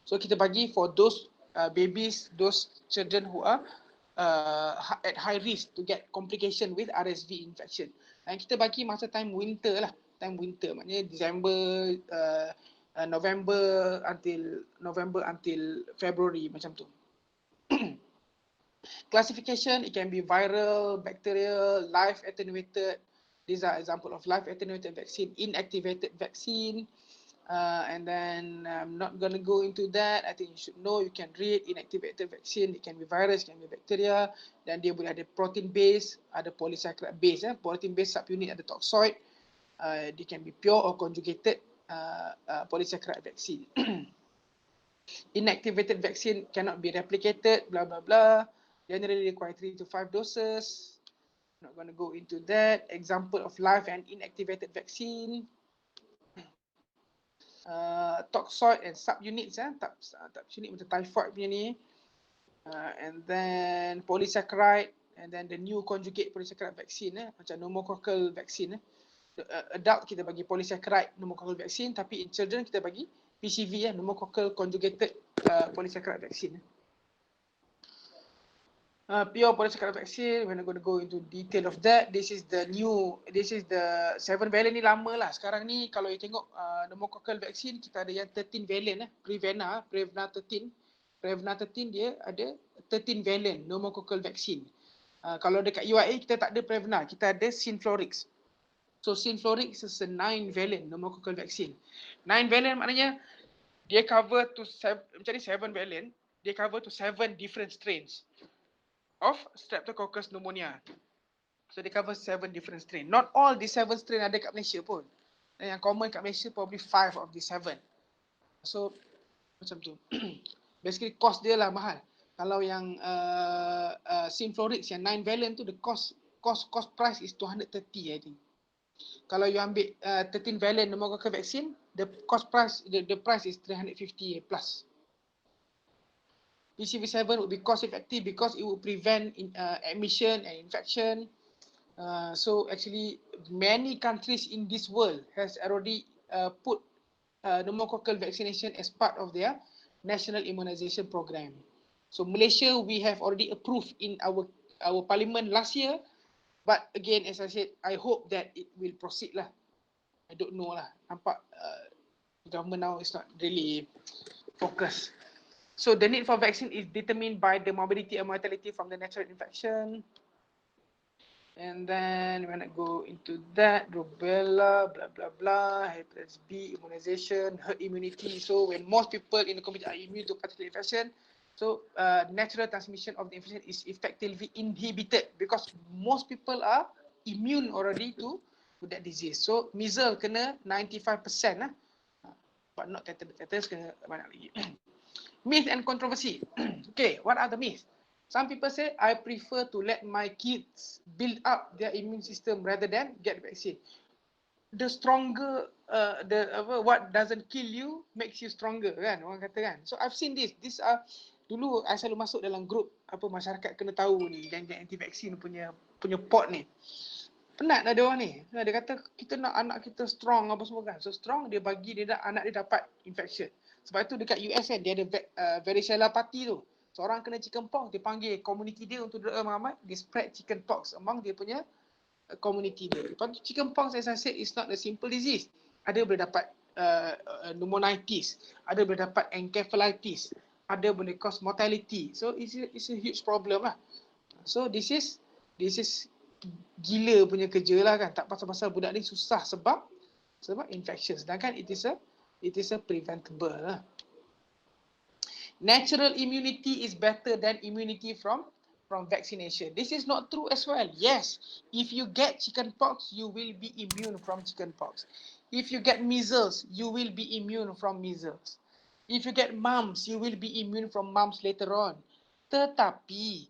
So kita bagi for those babies, those children who are at high risk to get complication with RSV infection. Dan kita bagi masa time winter lah. Time winter maknanya December, November until February macam tu. Classification, it can be viral, bacterial, live attenuated. These are example of live attenuated vaccine, inactivated vaccine. And then I'm not going to go into that. I think you should know, you can read inactivated vaccine. It can be virus, it can be bacteria. Dan dia boleh ada protein base, ada polysaccharide base. Protein base subunit ada toxoid. They can be pure or conjugated polysaccharide vaccine. Inactivated vaccine cannot be replicated, blah blah blah. Generally require 3 to 5 doses. Not going to go into that. Example of live and inactivated vaccine. Toxoid and subunits, subunit macam typhoid punya ni. And then polysaccharide, and then the new conjugate polysaccharide vaccine, macam pneumococcal vaccine. Adult kita bagi polysaccharide pneumococcal vaccine, tapi in children kita bagi PCV, pneumococcal conjugated polysaccharide vaccine. Pure polysaccharide vaccine, we're not going to go into detail of that. This is the 7 valent ni lama lah. Sekarang ni kalau you tengok pneumococcal vaccine, kita ada yang 13 valent, Prevena 13. Prevena 13 dia ada 13 valent pneumococcal vaccine. Kalau dekat UIA kita tak ada Prevena, kita ada Synflorix. So Synflorix is a 9 valent pneumococcal vaccine. 9 valent maknanya dia cover to 7 valent, dia cover to 7 different strains of Streptococcus pneumonia. So they cover 7 different strain. Not all the 7 strain ada kat Malaysia pun. Yang common kat Malaysia probably 5 of the 7. So macam tu. Basically cost dia lah mahal. Kalau yang Synflorix yang 9 valent tu, the cost price is 230 I think. Kalau you ambil 13 valent pneumococcal vaccine, the cost price, the price is 350 plus. PCV7 would be cost effective because it would prevent admission and infection. So actually many countries in this world has already put pneumococcal vaccination as part of their national immunization program. So Malaysia, we have already approved in our parliament last year. But again, as I said, I hope that it will proceed lah. I don't know lah. Nampak government now is not really focused. So the need for vaccine is determined by the morbidity and mortality from the natural infection. And then when I go into that, rubella, blah, blah, blah, hepatitis B, immunization, herd immunity. So when most people in the community are immune to particular infection, so natural transmission of the infection is effectively inhibited because most people are immune already to that disease. So measles kena 95% lah. But not tetanus kena banyak lagi. Myth and controversy. Okay, what are the myths? Some people say, I prefer to let my kids build up their immune system rather than get vaccine. The stronger, what doesn't kill you makes you stronger, kan? Orang kata kan. So I've seen this. These are, dulu I selalu masuk dalam grup masyarakat kena tahu ni, geng-geng anti-vaksin punya pot ni. Penat dah dia orang ni. Dia kata kita nak anak kita strong apa semua kan. So strong, dia bagi anak dia dapat infection. Sebab itu dekat US kan dia ada varicella party tu. Seorang kena chickenpox, dia panggil community dia untuk duduk ramai-ramai, dia spread chickenpox among dia punya community dia. Lepas tu chickenpox, as I said, is not a simple disease. Ada boleh dapat pneumonitis, ada boleh dapat encephalitis, ada boleh cause mortality. So it's a huge problem lah. So this is gila punya kerja lah kan. Tak pasal-pasal budak ni susah sebab Sebab infectious. Sedangkan it is a preventable lah. Natural immunity is better than immunity from vaccination. This is not true as well. Yes, if you get chickenpox, you will be immune from chickenpox. If you get measles, you will be immune from measles. If you get mumps, you will be immune from mumps later on. Tetapi,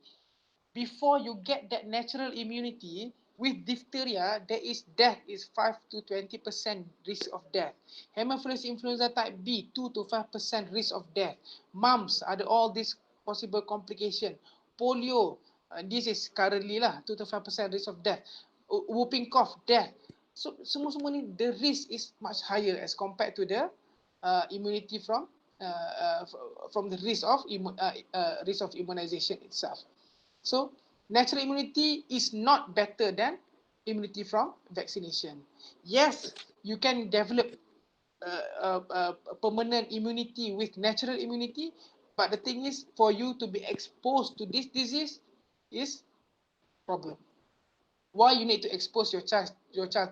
before you get that natural immunity, with diphtheria, there is death is 5 to 20% risk of death. Haemophilus influenza type B, 2 to 5% risk of death. Mumps, ada all these possible complication. Polio, this is currently lah, 2 to 5% risk of death. Whooping cough, death. So, semua-semua ni, the risk is much higher as compared to the immunity from the risk of immunization itself. So, natural immunity is not better than immunity from vaccination. Yes, you can develop permanent immunity with natural immunity, but the thing is, for you to be exposed to this disease is problem. Why you need to expose your child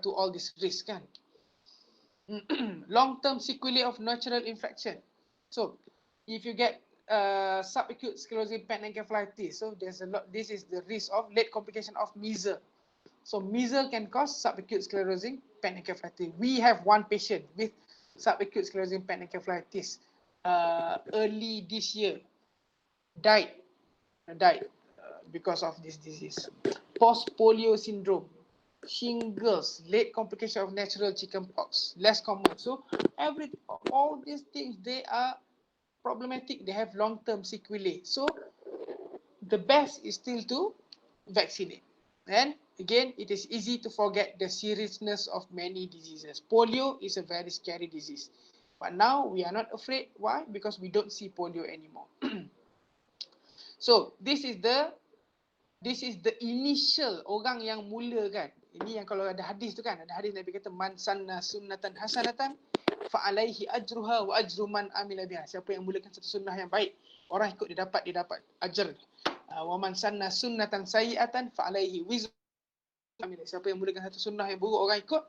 to all this risk, kan? Long-term sequelae of natural infection. So, if you get subacute sclerosing panencephalitis, so there's a lot. This is the risk of late complication of measles. So, measles can cause subacute sclerosing panencephalitis. We have one patient with subacute sclerosing panencephalitis early this year, died because of this disease. Post-polio syndrome, shingles, late complication of natural chickenpox, less common. So all these things, they are problematic. They have long-term sequelae. So the best is still to vaccinate. And again, it is easy to forget the seriousness of many diseases. Polio is a very scary disease. But now we are not afraid. Why? Because we don't see polio anymore. So this is the initial orang yang mula, kan. Ini yang kalau ada hadis tu, kan, ada hadis Nabi kata man sanna sunnatan hasanatan fa alaihi ajruha wa ajru man amila biha. Siapa yang mulakan satu sunnah yang baik, orang ikut dia dapat ajar. Wa man sanna sunnatan sayyi'atan fa alaihi wizru amila. Siapa yang mulakan satu sunnah yang buruk, orang ikut,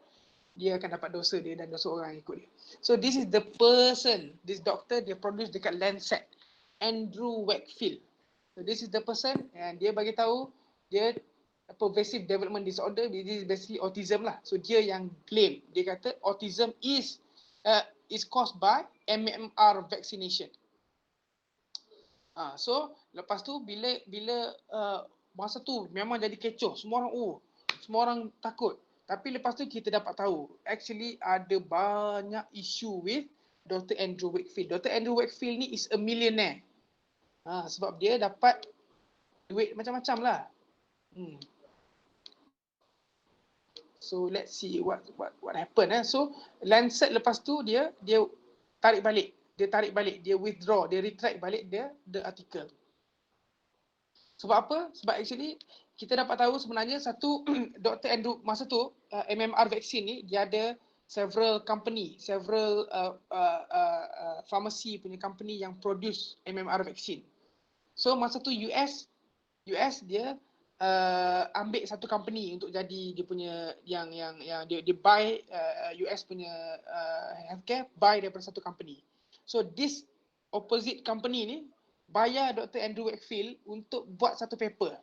dia akan dapat dosa dia dan dosa orang yang ikut dia. So this is the person, this doctor, dia produce dekat Lancet, Andrew Wakefield. So this is the person, and dia bagi tahu dia pervasive development disorder, this is basically autism lah. So dia yang claim, dia kata autism is caused by MMR vaccination. So lepas tu bila masa tu memang jadi kecoh, semua orang takut. Tapi lepas tu kita dapat tahu actually ada banyak isu with Dr. Andrew Wakefield. Dr. Andrew Wakefield ni is a millionaire. Sebab dia dapat duit macam-macam lah. So let's see what happened. So Lancet lepas tu dia tarik balik, dia withdraw, dia retract balik the article. Sebab apa? Sebab actually kita dapat tahu sebenarnya satu Dr. Andrew masa tu MMR vaksin ni dia ada several pharmacy punya company yang produce MMR vaksin. So masa tu US dia ambil satu company untuk jadi dia punya yang dia buy US punya healthcare, buy daripada satu company. So this opposite company ni bayar Dr. Andrew Wakefield untuk buat satu paper.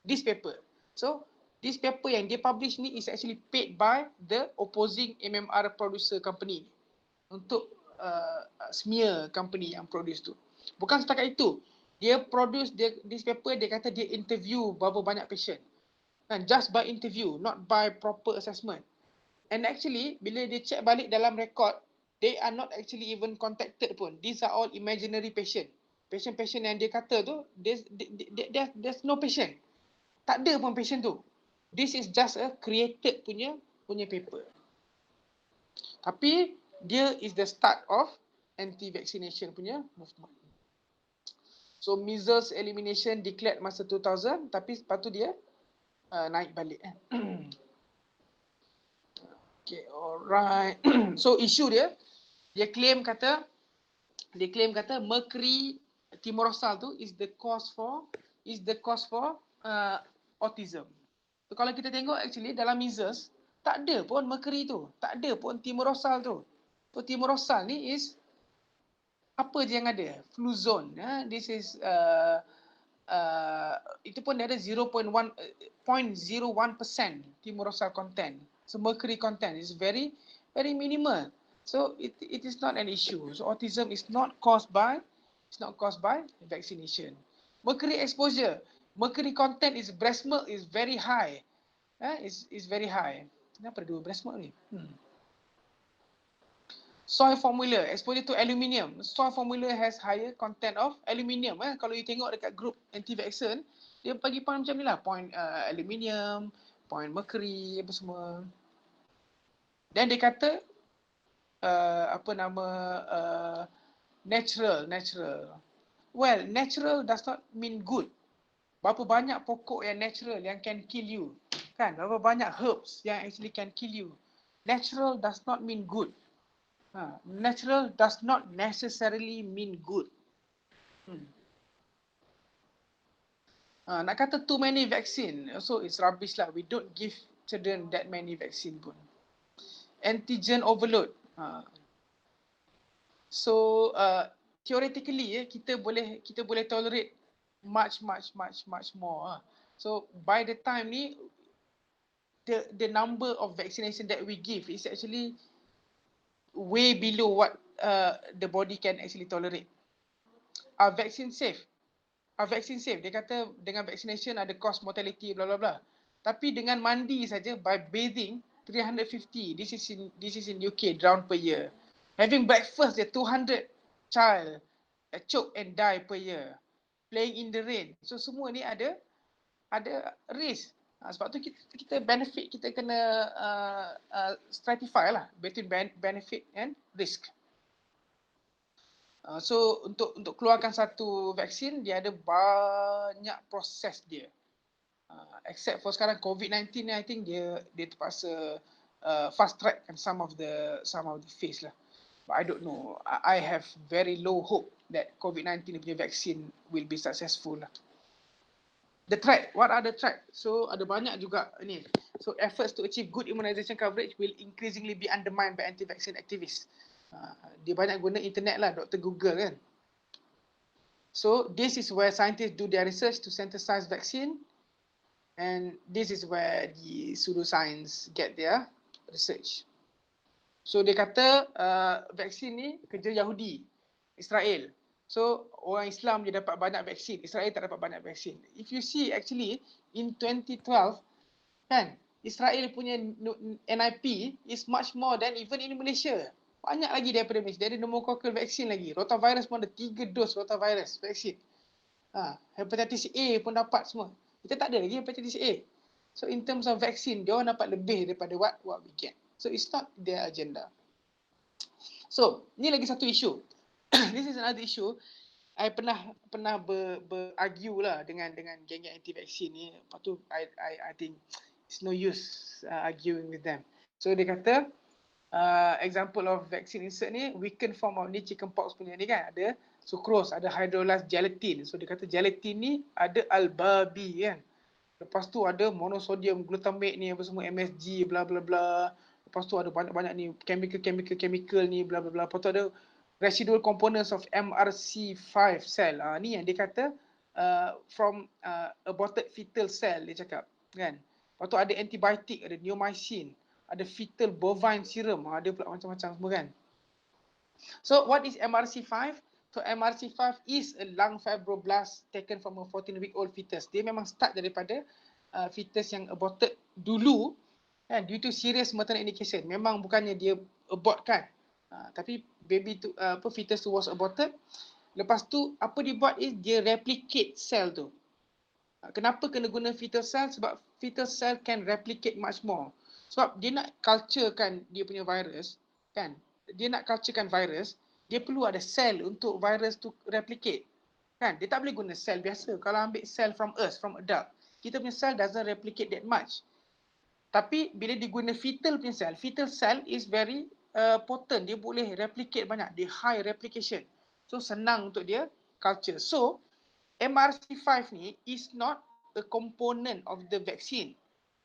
This paper. So this paper yang dia publish ni is actually paid by the opposing MMR producer company untuk smear company yang produce tu. Bukan setakat itu. Dia produce this paper, dia kata dia interview berapa banyak patient. And just by interview, not by proper assessment. And actually, bila dia check balik dalam record, they are not actually even contacted pun. These are all imaginary patient. Patient yang dia kata tu, there's no patient. Tak ada pun patient tu. This is just a created punya paper. Tapi, dia is the start of anti-vaccination punya movement. So measles elimination declared masa 2000, tapi lepas tu dia naik balik. Okay, alright. So isu dia claim kata mercury timorosal tu is the cause for autism. So kalau kita tengok actually dalam measles Tak ada pun mercury tu. Tak ada pun timorosal tu. So timorosal ni is apa je yang ada? Fluzone. This is itu pun dia ada 0.01% timorosal content. So mercury content is very minimal. So it is not an issue. So autism is not caused by vaccination. Mercury exposure. Mercury content is breast milk is very high. Is very high. Kenapa ada dua breast milk ni? Soy formula, exposure to aluminium. Soy formula has higher content of aluminium. Kalau you tengok dekat group anti-vaccine, dia bagi point macam ni lah. Point aluminium, point mercury, apa semua. Dan dia kata, natural. Well, natural does not mean good. Berapa banyak pokok yang natural yang can kill you. Kan? Berapa banyak herbs yang actually can kill you. Natural does not mean good. Natural does not necessarily mean good. Nak kata too many vaccine, so it's rubbish lah. We don't give children that many vaccine pun. Antigen overload. So theoretically kita boleh tolerate much more. So by the time ni the number of vaccination that we give is actually way below what the body can actually tolerate. Are vaccine safe? Dia kata dengan vaccination ada cause mortality bla bla bla. Tapi dengan mandi saja, by bathing 350, this is in UK, drown per year. Having breakfast, 200 child choke and die per year. Playing in the rain. So semua ni ada risk. Sebab tu kita benefit, kita kena stratify lah between benefit and risk. So untuk keluarkan satu vaksin, dia ada banyak proses dia. Except for sekarang COVID-19 ni, I think dia terpaksa fast track kan some of the phase lah. But I don't know. I have very low hope that COVID-19 punya vaksin will be successful lah. The threat, what are the threat? So ada banyak juga ni. So efforts to achieve good immunization coverage will increasingly be undermined by anti-vaccine activists. Dia banyak guna internet lah, Dr. Google kan. So this is where scientists do their research to synthesize vaccine, and this is where the pseudoscience get their research. So dia kata vaksin ni kerja Yahudi, Israel. So orang Islam dia dapat banyak vaksin, Israel tak dapat banyak vaksin. If you see actually in 2012 kan, Israel punya NIP is much more than even in Malaysia. Banyak lagi daripada Malaysia. Dia ada pneumococcal vaksin lagi. Rotavirus pun ada 3 dos rotavirus vaksin. Hepatitis A pun dapat semua. Kita tak ada lagi hepatitis A. So in terms of vaksin, dia orang dapat lebih daripada what we get. So it's not their agenda. So ni lagi satu isu. This is another issue. I pernah berargue lah dengan geng-geng anti-vaksin ni. Lepas tu I think it's no use arguing with them. So dia kata example of vaccine insert ni, weakened form of ni chickenpox punya ni kan, ada sucrose, ada hydrolyzed gelatin. So dia kata gelatin ni ada albabi kan. Lepas tu ada monosodium glutamate ni apa semua, MSG bla bla bla. Lepas tu ada banyak-banyak ni chemical ni bla bla bla. Lepas tu ada residual components of MRC5 cell. Ni yang dia kata from aborted fetal cell dia cakap kan. Lepas tu ada antibiotik, ada neomycin, ada fetal bovine serum, ada pula macam-macam semua kan. So what is MRC5? So MRC5 is a lung fibroblast taken from a 14-week-old fetus. Dia memang start daripada fetus yang aborted dulu kan, due to serious maternal indication. Memang bukannya dia abort kan. Tapi baby tu fetus tu was aborted. Lepas tu apa dia buat is dia replicate cell tu. Kenapa kena guna fetal cell? Sebab fetal cell can replicate much more. Sebab dia nak culturekan dia punya virus kan. Dia nak culturekan virus, dia perlu ada sel untuk virus tu replicate. Kan? Dia tak boleh guna sel biasa. Kalau ambil sel from us, from adult, kita punya cell doesn't replicate that much. Tapi bila diguna fetal cell is very potent. Dia boleh replicate banyak. Dia high replication. So senang untuk dia culture. So MRC5 ni is not a component of the vaccine.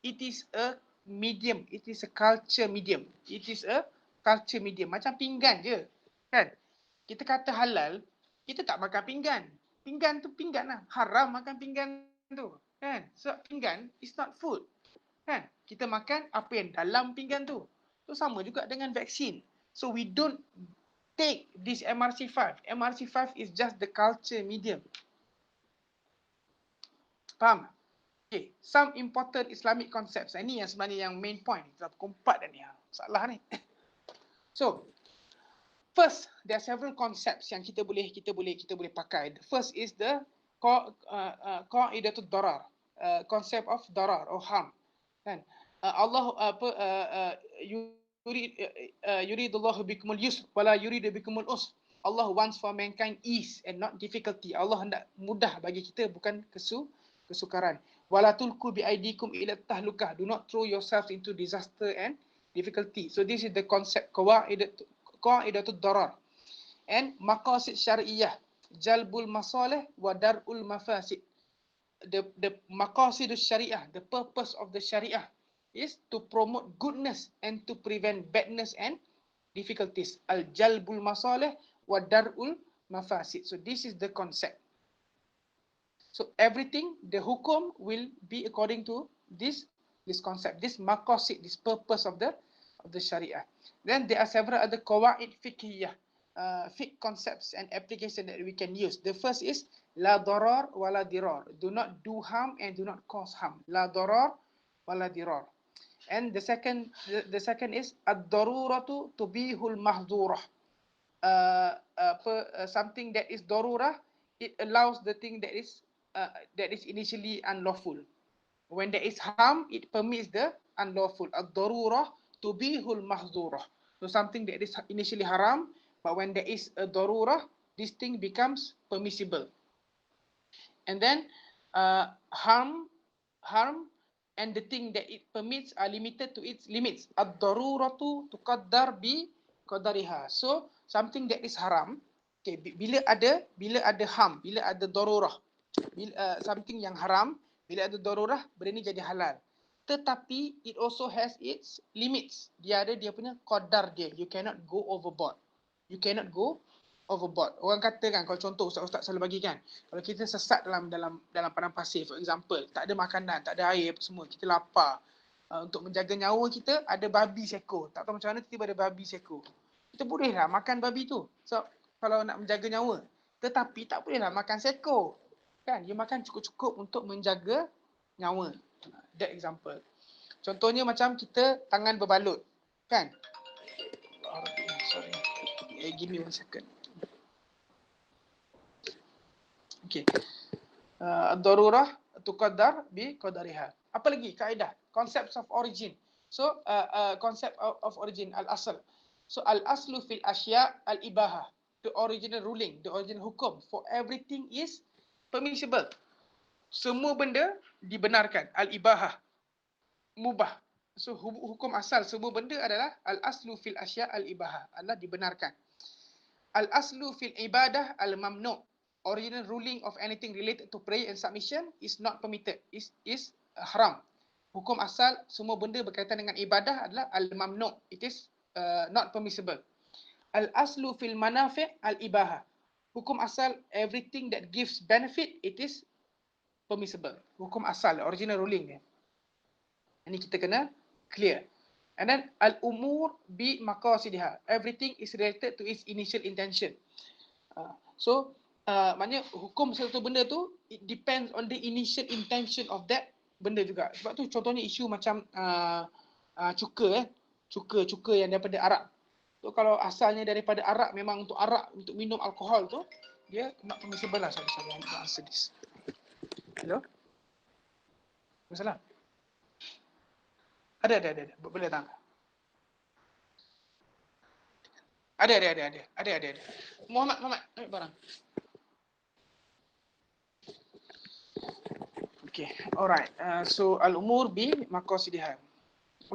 It is a medium. It is a culture medium. It is a culture medium. Macam pinggan je. Kan? Kita kata halal, kita tak makan pinggan. Pinggan tu pinggan lah. Haram makan pinggan tu. Kan? Sebab pinggan is not food. Kan? Kita makan apa yang dalam pinggan tu. So sama juga dengan vaksin. So we don't take this MRC5. MRC5 is just the culture medium. Faham? Okay, some important Islamic concepts. Ini yang sebenarnya yang main point. Kita kompak dah ni. Salah ni. So, first, there are several concepts yang kita boleh pakai. The first is the qa'idatul darar, concept of darar or harm. Kan? Allah yuridullahu bikumul yusr wala yuridu bikumul usr. Allah wants for mankind ease and not difficulty. Allah hendak mudah bagi kita, bukan kesukaran. Wala tulku bi aidikum ila tahlukah. Do not throw yourself into disaster and difficulty. So this is the concept qa'idatud darar. And maqasid syariah, jalbul masalih wa dar'ul mafasid. The maqasidus syariah, the purpose of the syariah is to promote goodness and to prevent badness and difficulties. Al jalbul masalih wa dar'ul mafasid. So this is the concept. So everything, the hukum will be according to this concept, this maqasid, this purpose of the Sharia. Then there are several other qawaid fiqhiyah, fiqh concepts and application that we can use. The first is la darar wa la dirar. Do not do harm and do not cause harm. La darar wa la dirar. And the second is ad-daruratu tubihul mahdurah. Something that is darurah, it allows the thing that is initially unlawful. When there is harm, it permits the unlawful. Ad-darurah tubihul mahdurah. So something that is initially haram, but when there is a darurah, this thing becomes permissible. And then harm and the thing that it permits are limited to its limits. Ad-daruratu tuqaddar bi qadariha. So something that is haram, okay, bila ada harm, bila ada darurah, something yang haram, bila ada darurah, benda ni jadi halal. Tetapi it also has its limits. Dia punya qadar dia. You cannot go overboard. Orang kata kan, kalau contoh ustaz selalu bagi kan, kalau kita sesat dalam padang pasir, for example, tak ada makanan, tak ada air apa semua, kita lapar, untuk menjaga nyawa kita, ada babi seekor. Tak tahu macam mana tiba ada babi seekor. Kita bolehlah makan babi tu. So kalau nak menjaga nyawa. Tetapi tak bolehlah makan seekor. Kan, you makan cukup-cukup untuk menjaga nyawa. That example. Contohnya macam kita tangan berbalut. Kan? Sorry. Give me 1 second. Okay. Darurah tuqaddar bi qadariha. Apa lagi kaedah? Concepts of origin. So concept of origin, al-asl. So al-aslu fil asya al-ibahah. The original ruling, the original hukum for everything is permissible. Semua benda dibenarkan. Al-ibahah. Mubah. So hukum asal semua benda adalah al-aslu fil asya al-ibahah. Adalah dibenarkan. Al-aslu fil ibadah al-mamnu'. Original ruling of anything related to prayer and submission is not permitted. Is haram. Hukum asal semua benda berkaitan dengan ibadah adalah al-mamnu'. It is not permissible. Al-aslu fil manafi' al-ibahah. Hukum asal everything that gives benefit, it is permissible. Hukum asal, original ruling dia. Ini kita kena clear. And then al-umur bi maqasidiha. Everything is related to its initial intention. Maknanya hukum satu benda tu, it depends on the initial intention of that benda juga. Sebab tu contohnya isu macam cuka yang daripada arak. So kalau asalnya daripada arak, memang untuk arak, untuk minum alkohol tu, dia not permissible lah. Sorry, I want to answer this. Hello? Masalah? Ada. Boleh tak? Ada. Muhammad, ambil barang. Okay, alright. So al-umur bi maqasidiha.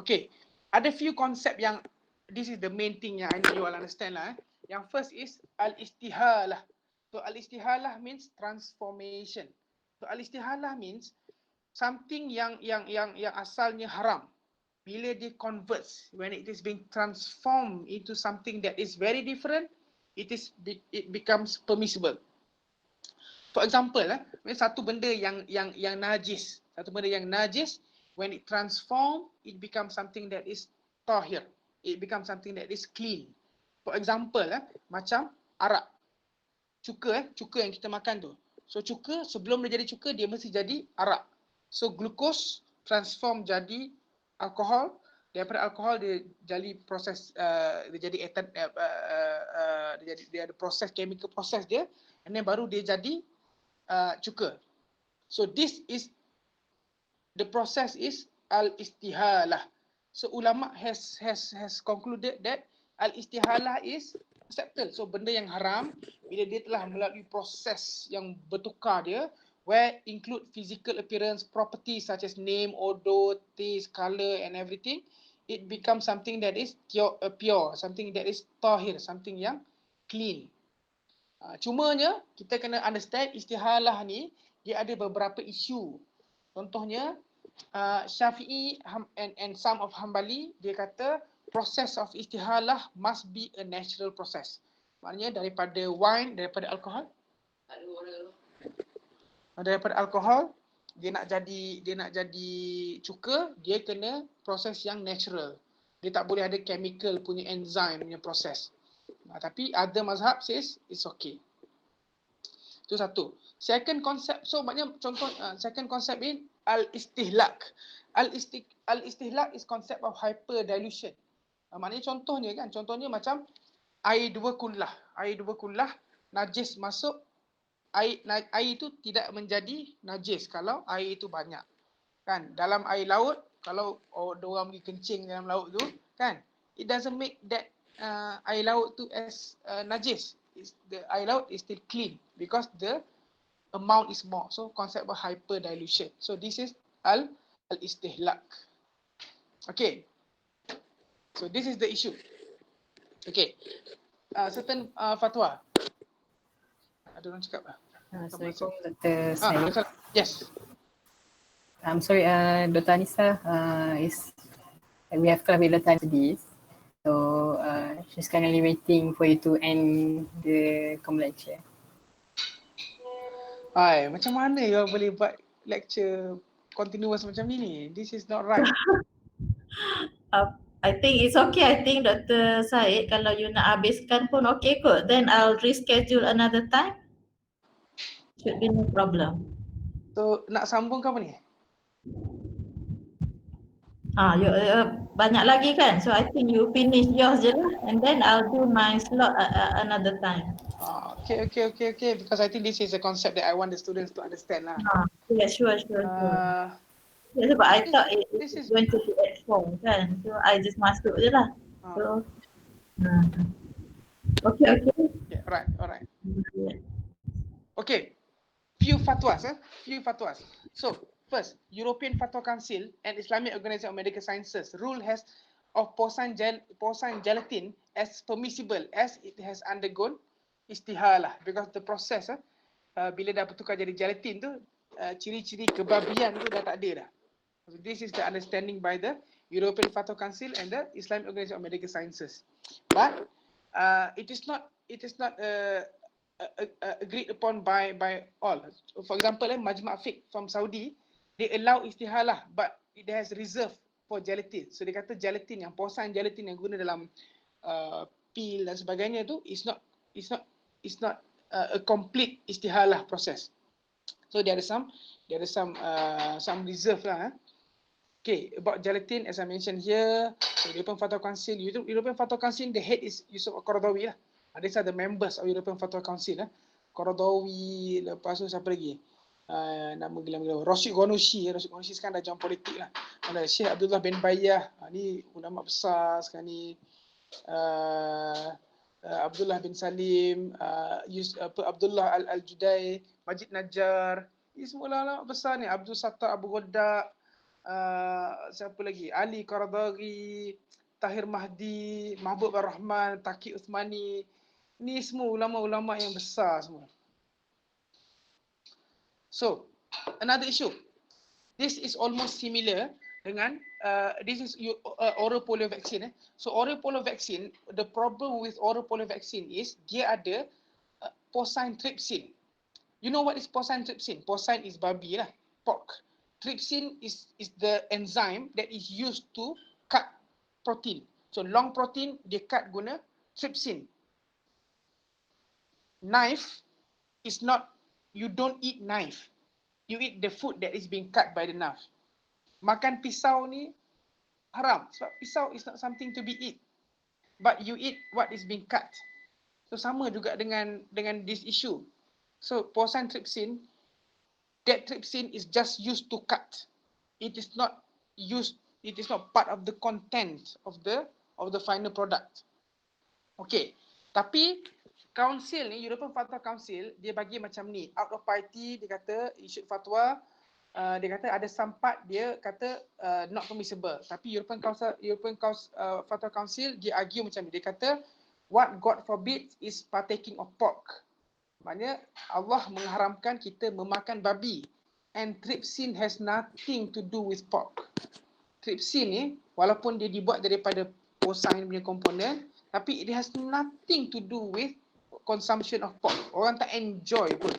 Okay, ada few concept yang this is the main thing yang I need you all understand lah. Yang first is al-istihalah. So al-istihalah means transformation. So al-istihalah means something yang asalnya haram. bila dia converts, when it is being transformed into something that is very different, it becomes permissible. For example, satu benda yang najis, when it transform, it becomes something that is tahir. It becomes something that is clean. For example, macam arak. Cuka yang kita makan tu. So cuka, sebelum dia jadi cuka, dia mesti jadi arak. So glucose transform jadi alkohol, daripada alkohol dia jadi proses dia jadi dia ada proses, chemical proses dia, and then baru dia jadi cuka. So this is the process is al-istihalah. So ulama has concluded that al-istihalah is accepted. So benda yang haram bila dia telah melalui proses yang bertukar dia, where include physical appearance, properties such as name, odor, taste, color and everything, it becomes something that is pure, something that is tahir, something yang clean. Cumanya kita kena understand istihalah ni dia ada beberapa isu. Contohnya Syafi'i and some of Hanbali, dia kata process of istihalah must be a natural process. Maknanya daripada wine, daripada alkohol, dia nak jadi cuka, dia kena proses yang natural. Dia tak boleh ada chemical punya enzyme punya proses. Tapi other mazhab says it's okay. Itu satu. Second concept, so maknanya contoh second concept in al-istihlak. Al-istihlak is concept of hyper dilution. Maknanya contohnya macam air dua kullah, najis masuk, air itu tidak menjadi najis kalau air itu banyak. Kan? Dalam air laut, kalau orang pergi kencing dalam laut tu, kan? It doesn't make that air laut tu as najis. The air laut is still clean because the amount is more. So concept of hyper dilution. So this is al-istihlak. Okay. So this is the issue. Okay. Certain fatwa. Ada orang cakap lah. Assalamualaikum Dr. Syed. Yes. I'm sorry, Dr. Anissa we have club with Dr. Anissa. So she's currently waiting for you to end the lecture. Macam mana you boleh buat lecture continuous macam ni? This is not right. I think it's okay. I think Dr. Syed, kalau you nak habiskan pun okay kot. Then I'll reschedule another time. Should be no problem. So nak sambung ke apa ni? Banyak lagi kan? So I think you finish yours je lah. And then I'll do my slot another time. Okay. Because I think this is a concept that I want the students to understand lah. Yeah, sure. Yeah, sebab I thought this is going to be at 4 kan? So I just masuk je lah. So, okay. Yeah, alright. Yeah. Okay. Few fatwas. So, first, European Fatwa Council and Islamic Organization of Medical Sciences rule has of porcine gelatin as permissible as it has undergone istihalah, because the process bila dah bertukar jadi gelatin tu, ciri-ciri kebabian tu dah tak ada dah. So this is the understanding by the European Fatwa Council and the Islamic Organization of Medical Sciences. But it is not agreed upon by all. For example, Majma' Fiqh from Saudi, they allow istihalah, but it has reserved for gelatin. So dia kata gelatin yang porcine gelatin yang guna dalam pil dan sebagainya tu is not a complete istihalah process. So there are some reserve lah. Okay, about gelatin, as I mentioned here, European Fatwa Council, the head is Yusuf Al-Qaradawi lah. These are the members of European Fatwa Council. Qaradawi, lepas tu siapa lagi? Nama gila-gila. Rashid Ghanushi sekarang dah jam politik lah. Syekh Abdullah bin Bayyah, ni ulama besar sekarang ni. Abdullah bin Salim, Abdullah Al-Judai, Majid Najjar. Ini semua ulama besar ni. Abdul Sattar Abu Ghodda, siapa lagi? Ali Qaradawi, Tahir Mahdi, Mahbub Ar-Rahman, Taqi Uthmani. Ni semua ulama-ulama yang besar semua. So, another issue. This is almost similar dengan this is oral polio vaccine. So oral polio vaccine, the problem with oral polio vaccine is dia ada porcine trypsin. You know what is porcine trypsin? Porcine is babi lah, pork. Trypsin is the enzyme that is used to cut protein. So long protein dia cut guna trypsin. Knife is not, you don't eat knife. You eat the food that is being cut by the knife. Makan pisau ni haram sebab pisau is not something to be eat. But you eat what is being cut. So sama juga dengan this issue. So porcine trypsin, that trypsin is just used to cut. It is not used, it is not part of the content of the final product. Okay, tapi Council ni, European Fatwa Council, dia bagi macam ni, out of piety dia kata issued fatwa, dia kata ada some part dia kata not permissible. Tapi European Fatwa Council dia argue macam ni, dia kata what God forbids is partaking of pork. Maknanya Allah mengharamkan kita memakan babi, and trypsin has nothing to do with pork. Trypsin ni walaupun dia dibuat daripada porcine punya komponen, tapi it has nothing to do with consumption of pork. Orang tak enjoy pun.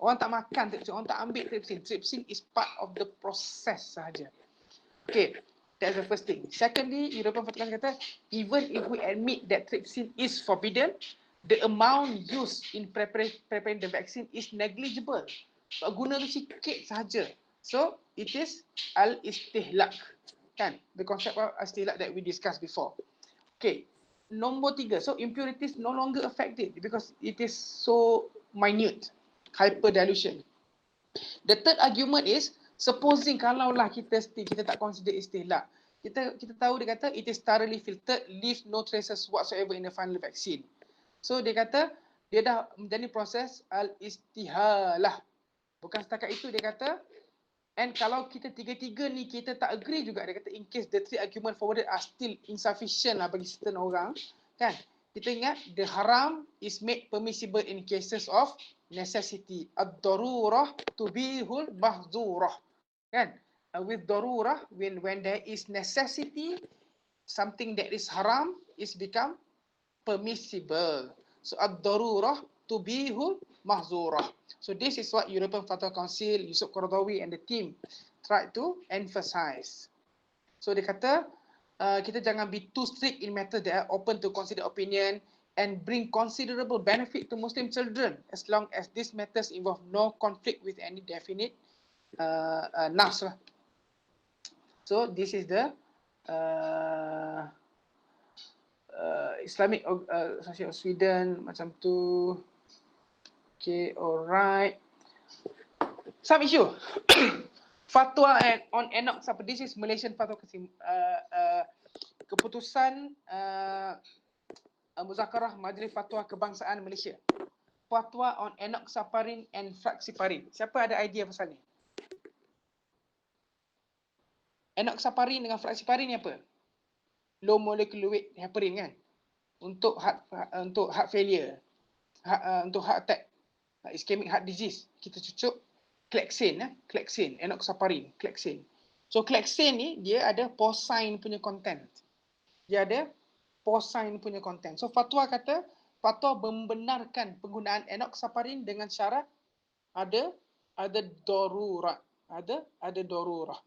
Orang tak makan trypsin, orang tak ambil trypsin. Trypsin is part of the process sahaja. Okay, that's the first thing. Secondly, European Fatwa kata, even if we admit that trypsin is forbidden, the amount used in preparing the vaccine is negligible. So, guna tu sikit sahaja. So, it is al-istihlak. Kan? The concept of istihlak that we discussed before. Okay. Nombor 3. So, impurities no longer affected because it is so minute. Hyperdilution. The third argument is, supposing kalaulah kita tak consider istihlak. Kita tahu dia kata, it is thoroughly filtered, leave no traces whatsoever in the final vaccine. So, dia kata, dia dah menjalani proses al-istihalah. Bukan setakat itu, dia kata, and kalau kita tiga-tiga ni kita tak agree juga, dia kata in case the three argument forwarded are still insufficient lah bagi certain orang, kan? Kita ingat the haram is made permissible in cases of necessity. Ad-darurah tubihul mahzurah. Kan? With darurah, when there is necessity, something that is haram is become permissible. So ad-darurah tubihul mahzurah. So this is what European Fatwa Council, Yusuf Qaradawi and the team tried to emphasize. So dia kata, kita jangan be too strict in matters that are open to consider opinion and bring considerable benefit to Muslim children as long as these matters involve no conflict with any definite nas. So this is the Islamic Association of Sweden macam tu. Okay, alright. Some issue. Fatwa on enoxaparin. This is Malaysian Fatwa keputusan Muzakarah Majlis Fatwa Kebangsaan Malaysia. Fatwa on enoxaparin and fluxiparin. Siapa ada idea pasal ni? Enoxaparin dengan fluxiparin ni apa? Low molecular weight heparin kan? Untuk heart failure, untuk heart attack, ischemic heart disease, kita cucuk klexane, enoxaparin, klexane. So klexane ni dia ada porcine punya content. Dia ada porcine punya content. So fatwa kata, fatwa membenarkan penggunaan enoxaparin dengan syarat ada darurat, ada darurat.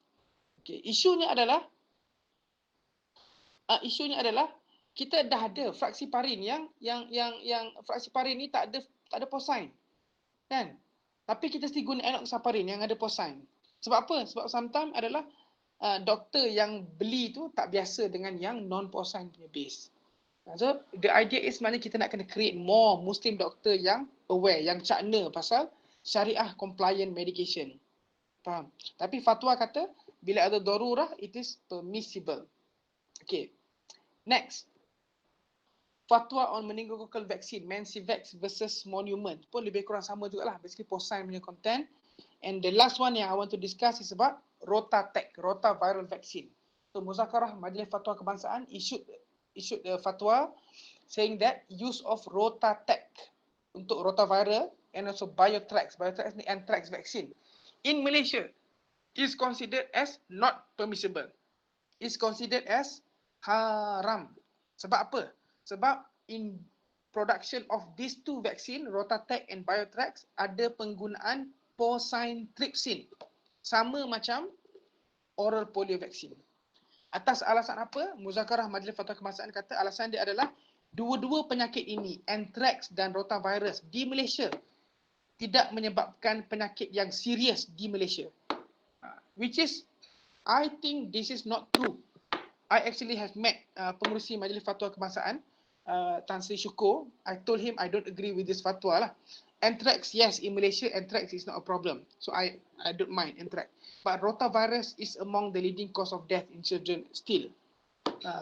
Okay, isunya adalah kita dah ada fluxiparin yang fluxiparin ni tak ada porcine. Kan? Tapi kita still guna enoxaparin yang ada porcine. Sebab apa? Sebab sometimes adalah doktor yang beli tu tak biasa dengan yang non-porcine punya base. So the idea is sebenarnya kita nak kena create more Muslim doctor yang aware, yang cakna pasal syariah compliant medication. Faham? Tapi fatwa kata bila ada darurah it is permissible. Okay. Next. Fatwa on meningococcal vaccine, Mensivax versus Monument. Pun lebih kurang sama juga lah. Basically porcine punya content. And the last one yang I want to discuss is about rotatek, rotaviral vaccine. So Muzakarah Majlis Fatwa Kebangsaan issued a fatwa saying that use of rotatek untuk rotaviral and also biotrax ni anthrax vaccine in Malaysia is considered as not permissible. is considered as haram. Sebab apa? Sebab in production of these two vaccine, Rotatec and Biotrax, ada penggunaan porcine trypsin. Sama macam oral polio vaccine. Atas alasan apa? Muzakarah Majlis Fatwa Kebangsaan kata alasan dia adalah dua-dua penyakit ini, anthrax dan rotavirus di Malaysia, tidak menyebabkan penyakit yang serius di Malaysia. Which is, I think this is not true. I actually have met pengurusi Majlis Fatwa Kebangsaan, Tan Sri Syukur. I told him I don't agree with this fatwa lah. Anthrax, yes, in Malaysia, anthrax is not a problem. So I don't mind anthrax. But rotavirus is among the leading cause of death in children still.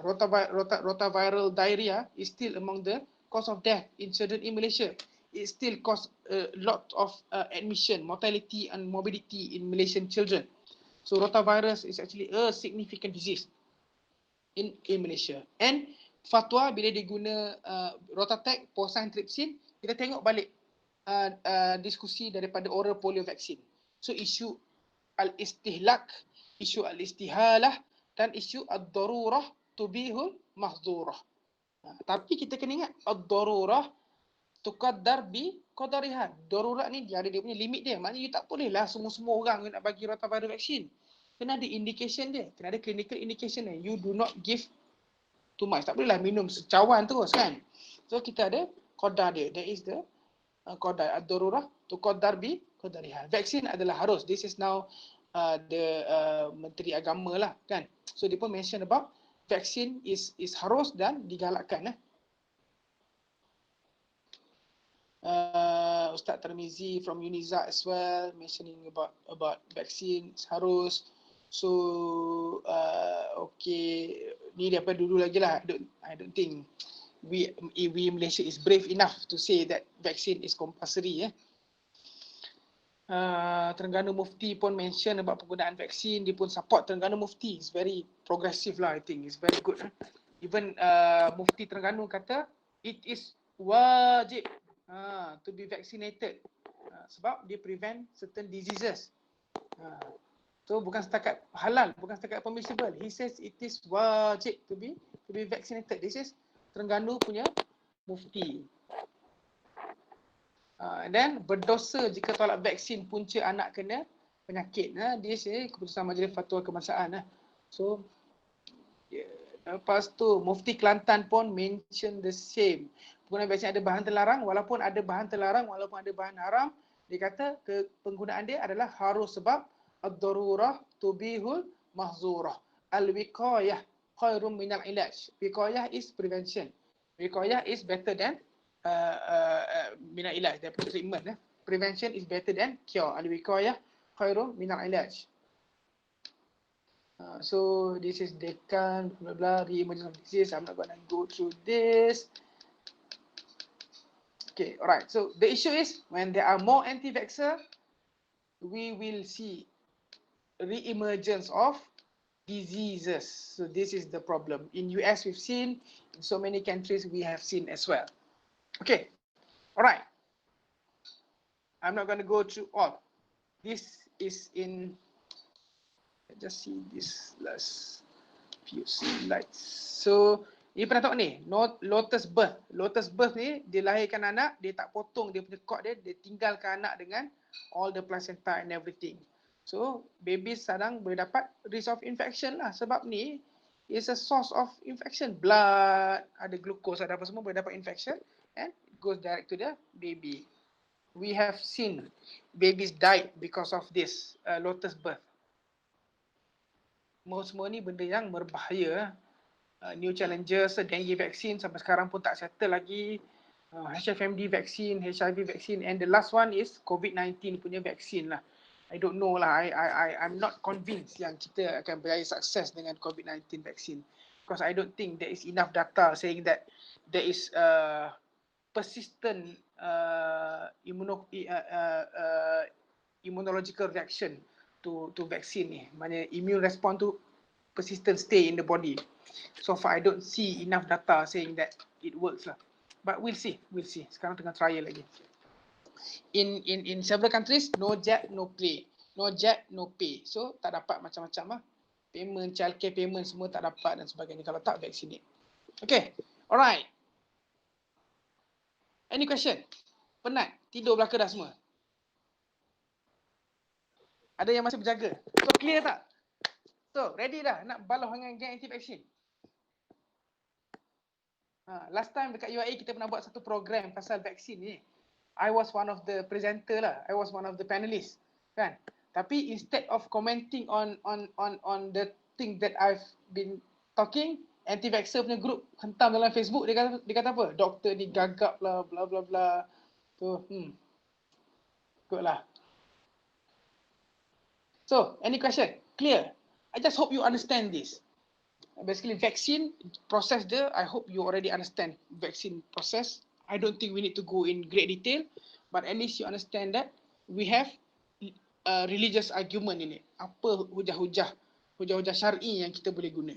Rotaviral diarrhea is still among the cause of death in children in Malaysia. It still cause a lot of admission, mortality and morbidity in Malaysian children. So rotavirus is actually a significant disease in Malaysia. And fatwa bila diguna Rotatec, porcine trypsin, kita tengok balik diskusi daripada oral polio vaccine. So isu al-istihlak, isu al-istihalah dan isu ad-darurah tubihul mahzurah. Tapi kita kena ingat ad-darurah tuqaddar bi qadariha. Darurat ni dia ada dia punya limit dia. Maknanya you tak boleh lah semua orang nak bagi rotavirus vaccine. Kena ada indication dia, kena ada clinical indication dia. You do not give too much. Tak boleh lah minum secawan terus kan. So kita ada qadar dia. There is the qadar ad-darurah tuqaddar bi qadariha. Vaksin adalah harus. This is now the Menteri Agama lah kan. So dia pun mention about vaksin is harus dan digalakkan Ustaz Tarmizi from Uniza as well mentioning about vaccine harus. So okay, ni daripada dulu lagi lah. I don't think we Malaysia is brave enough to say that vaccine is compulsory Terengganu Mufti pun mention about penggunaan vaksin. Dia pun support Terengganu Mufti. It's very progressive lah, I think. It's very good. Even Mufti Terengganu kata it is wajib to be vaccinated sebab dia prevent certain diseases. So bukan setakat halal, bukan setakat permissible. He says it is wajib to be vaccinated. This is Terengganu punya Mufti. And then berdosa jika tolak vaksin punca anak kena penyakit. Dia say keputusan Majlis Fatwa Kebangsaan. So lepas tu Mufti Kelantan pun mention the same. Penggunaan vaksin ada bahan terlarang, walaupun ada bahan terlarang, walaupun ada bahan haram, dia kata penggunaan dia adalah harus sebab ad-darurah tubihul mahzurah. Al-wiqayah khairum minal ilaj. Wiqayah is prevention. Wiqayah is better than minal ilaj, daripada treatment. Prevention is better than cure. Al-wiqayah khairum minal ilaj. So this is Dekan, blah blah, re-emergence of disease. I'm not gonna go through this. Okay, alright. So the issue is when there are more anti-vaxxer, we will see re-emergence of diseases. So this is the problem. In US we've seen, in so many countries we have seen as well. Okay, alright. I'm not going to go through all. This is in, let's just see this last few slides. So, ni pernah tengok ni, lotus birth. Lotus birth ni, dia lahirkan anak, dia tak potong dia punya cord dia tinggalkan anak dengan all the placenta and everything. So, babies sedang boleh dapat risk of infection lah. Sebab ni is a source of infection. Blood, ada glucose, ada apa semua boleh dapat infection and it goes direct to the baby. We have seen babies died because of this lotus birth. Semua ni benda yang berbahaya. New challenges, dengue vaccine sampai sekarang pun tak settle lagi. HFMD vaccine, HIV vaccine, and the last one is COVID-19 punya vaccine lah. I don't know lah. I'm not convinced yang kita akan berjaya sukses dengan COVID-19 vaccine because I don't think there is enough data saying that there is persistent immunological reaction to vaccine ni. Maknanya immune response tu persistent stay in the body. So far I don't see enough data saying that it works lah. But we'll see. Sekarang tengah trial lagi. In several countries, no jab, no play. No jab, no pay. So tak dapat macam-macam lah. payment, childcare payment semua tak dapat dan sebagainya kalau tak vaccinate. Okay, alright. Any question? Penat? Tidur belaka dah semua? Ada yang masih berjaga? So clear tak? So ready dah nak balah dengan geng anti-vaksin? Last time dekat UIA kita pernah buat satu program pasal vaksin ni. I was one of the presenter lah. I was one of the panelists, kan? Tapi instead of commenting on the thing that I've been talking, anti-vaxxer punya group hentam dalam Facebook, dia kata apa? Doktor ni gagap lah, bla bla bla. Tu, good lah. So, any question? Clear? I just hope you understand this. Basically, vaccine process dia, I hope you already understand vaccine process. I don't think we need to go in great detail, but at least you understand that we have religious argument in it. Apa hujah-hujah syar'i yang kita boleh guna.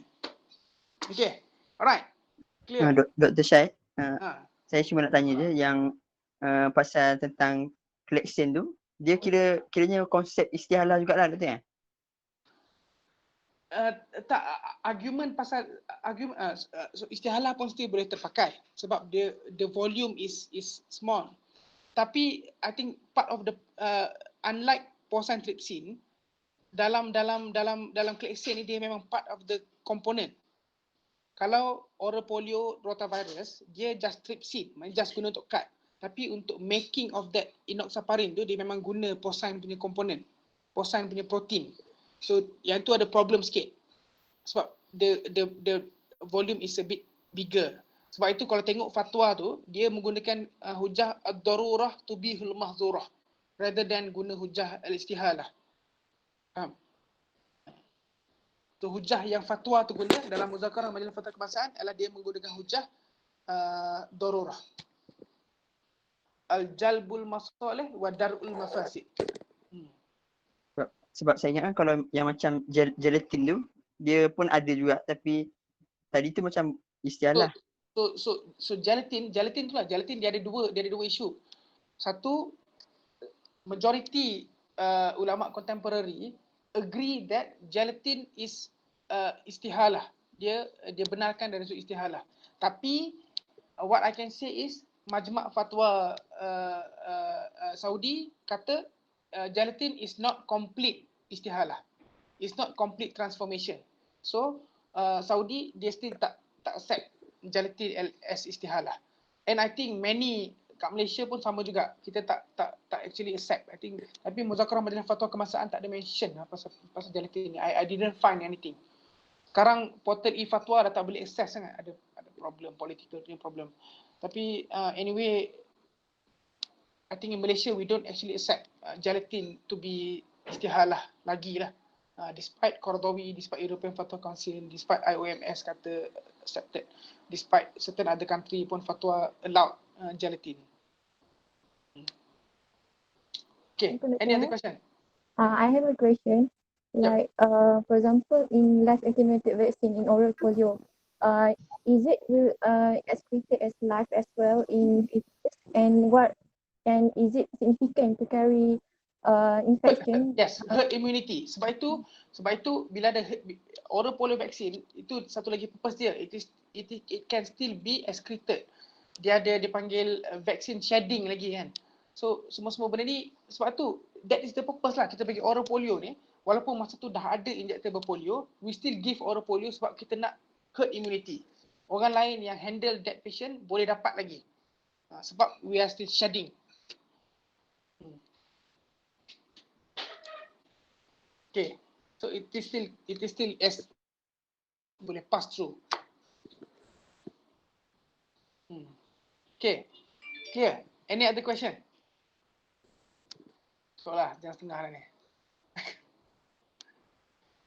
Okay, alright. Clear? Dr. Syed, saya cuma nak tanya je yang pasal tentang collection tu, dia kiranya konsep istihalah jugalah, betul kan? Tak, argument pasal so istihalah pun still boleh terpakai sebab the volume is small. Tapi I think part of the unlike porcine trypsin, dalam collection ni dia memang part of the component. Kalau oral polio rotavirus, dia just trypsin, just guna untuk cut. Tapi untuk making of that enoxaparin tu, dia memang guna porcine punya komponen, porcine punya protein. So yang tu ada problem sikit. Sebab the volume is a bit bigger. Sebab itu kalau tengok fatwa tu, dia menggunakan hujah ad-darurah tubihul mahzurah rather than guna hujah al-istihalah. Faham? Tu hujah yang fatwa tu guna dalam muzakarah majlis fatwa kebangsaan adalah dia menggunakan hujah darurah. Al-jalbul masalih wa dar'ul mafasid. Sebab saya ingat kan kalau yang macam gelatin tu, dia pun ada juga, tapi tadi tu macam istihalah. So gelatin tu lah, gelatin dia ada dua isu. Satu, majority ulama contemporary agree that gelatin is istihalah. Dia benarkan dari sudut istihalah. Tapi what I can say is Majma' Fatwa Saudi kata gelatin is not complete istihalah. It's not complete transformation. So Saudi dia still tak accept gelatin as istihalah. And I think many kat Malaysia pun sama juga. Kita tak actually accept. I think tapi muzakarah majlis fatwa kebangsaan tak ada mention pasal gelatin ni. I didn't find anything. Sekarang portal e-fatwa dah tak boleh access sangat. Ada problem political punya problem. Tapi anyway, I think in Malaysia we don't actually accept gelatin to be istihalah lagi lah. Despite Qaradawi, despite European Fatwa Council, despite IOMS kata accepted, despite certain other country pun fatwa allowed gelatin. Okay, any other question? I have a question. Like, for example, in live attenuated vaccine in oral polio, is it excreted as live as well in fetus? And is it significant to carry infection? Yes, herd immunity. Sebab itu bila ada oral polio vaccine, itu satu lagi purpose dia. It can still be excreted. Dia dipanggil vaccine shedding lagi kan. So semua benda ni sebab tu that is the purpose lah kita bagi oral polio ni. Walaupun masa tu dah ada injectable polio, we still give oral polio sebab kita nak herd immunity. Orang lain yang handle that patient boleh dapat lagi. Sebab we are still shedding. Okay, so it is still as boleh pass through. Okay, clear? Any other question? Soalah, jangan setengah lah ni.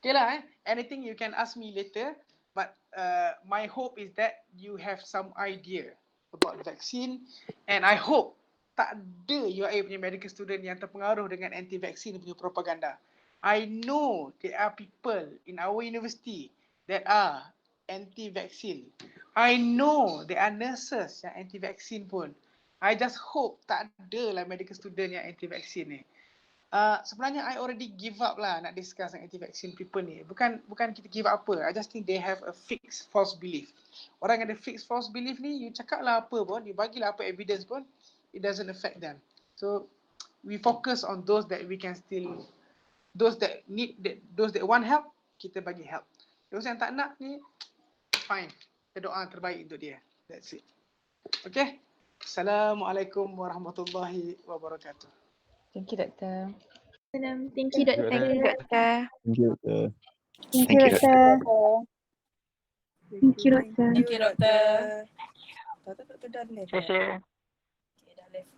Okay lah, anything you can ask me later. But my hope is that you have some idea about vaccine, and I hope tak ada UIA punya medical student yang terpengaruh dengan anti-vaccine punya propaganda. I know there are people in our university that are anti-vaccine. I know there are nurses yang anti-vaccine pun. I just hope tak ada lah medical student yang anti-vaccine ni. Sebenarnya I already give up lah nak discuss dengan anti-vaccine people ni. Bukan kita give up apa. I just think they have a fixed false belief. Orang yang ada fixed false belief ni, you cakap lah apa pun, you bagilah apa evidence pun, it doesn't affect them. So we focus on those that we can still, those that need, those that want help, kita bagi help. Those yang tak nak ni, fine. Kita doa terbaik untuk dia. That's it. Okay. Assalamualaikum warahmatullahi wabarakatuh. Thank you, Doctor. Thank you, Doctor. Thank you, Doctor. Thank you, Doctor. Thank you, Doctor. Thank you, Doctor. Thank you, Doctor. Doctor dah left. Sure. Okay, dah left.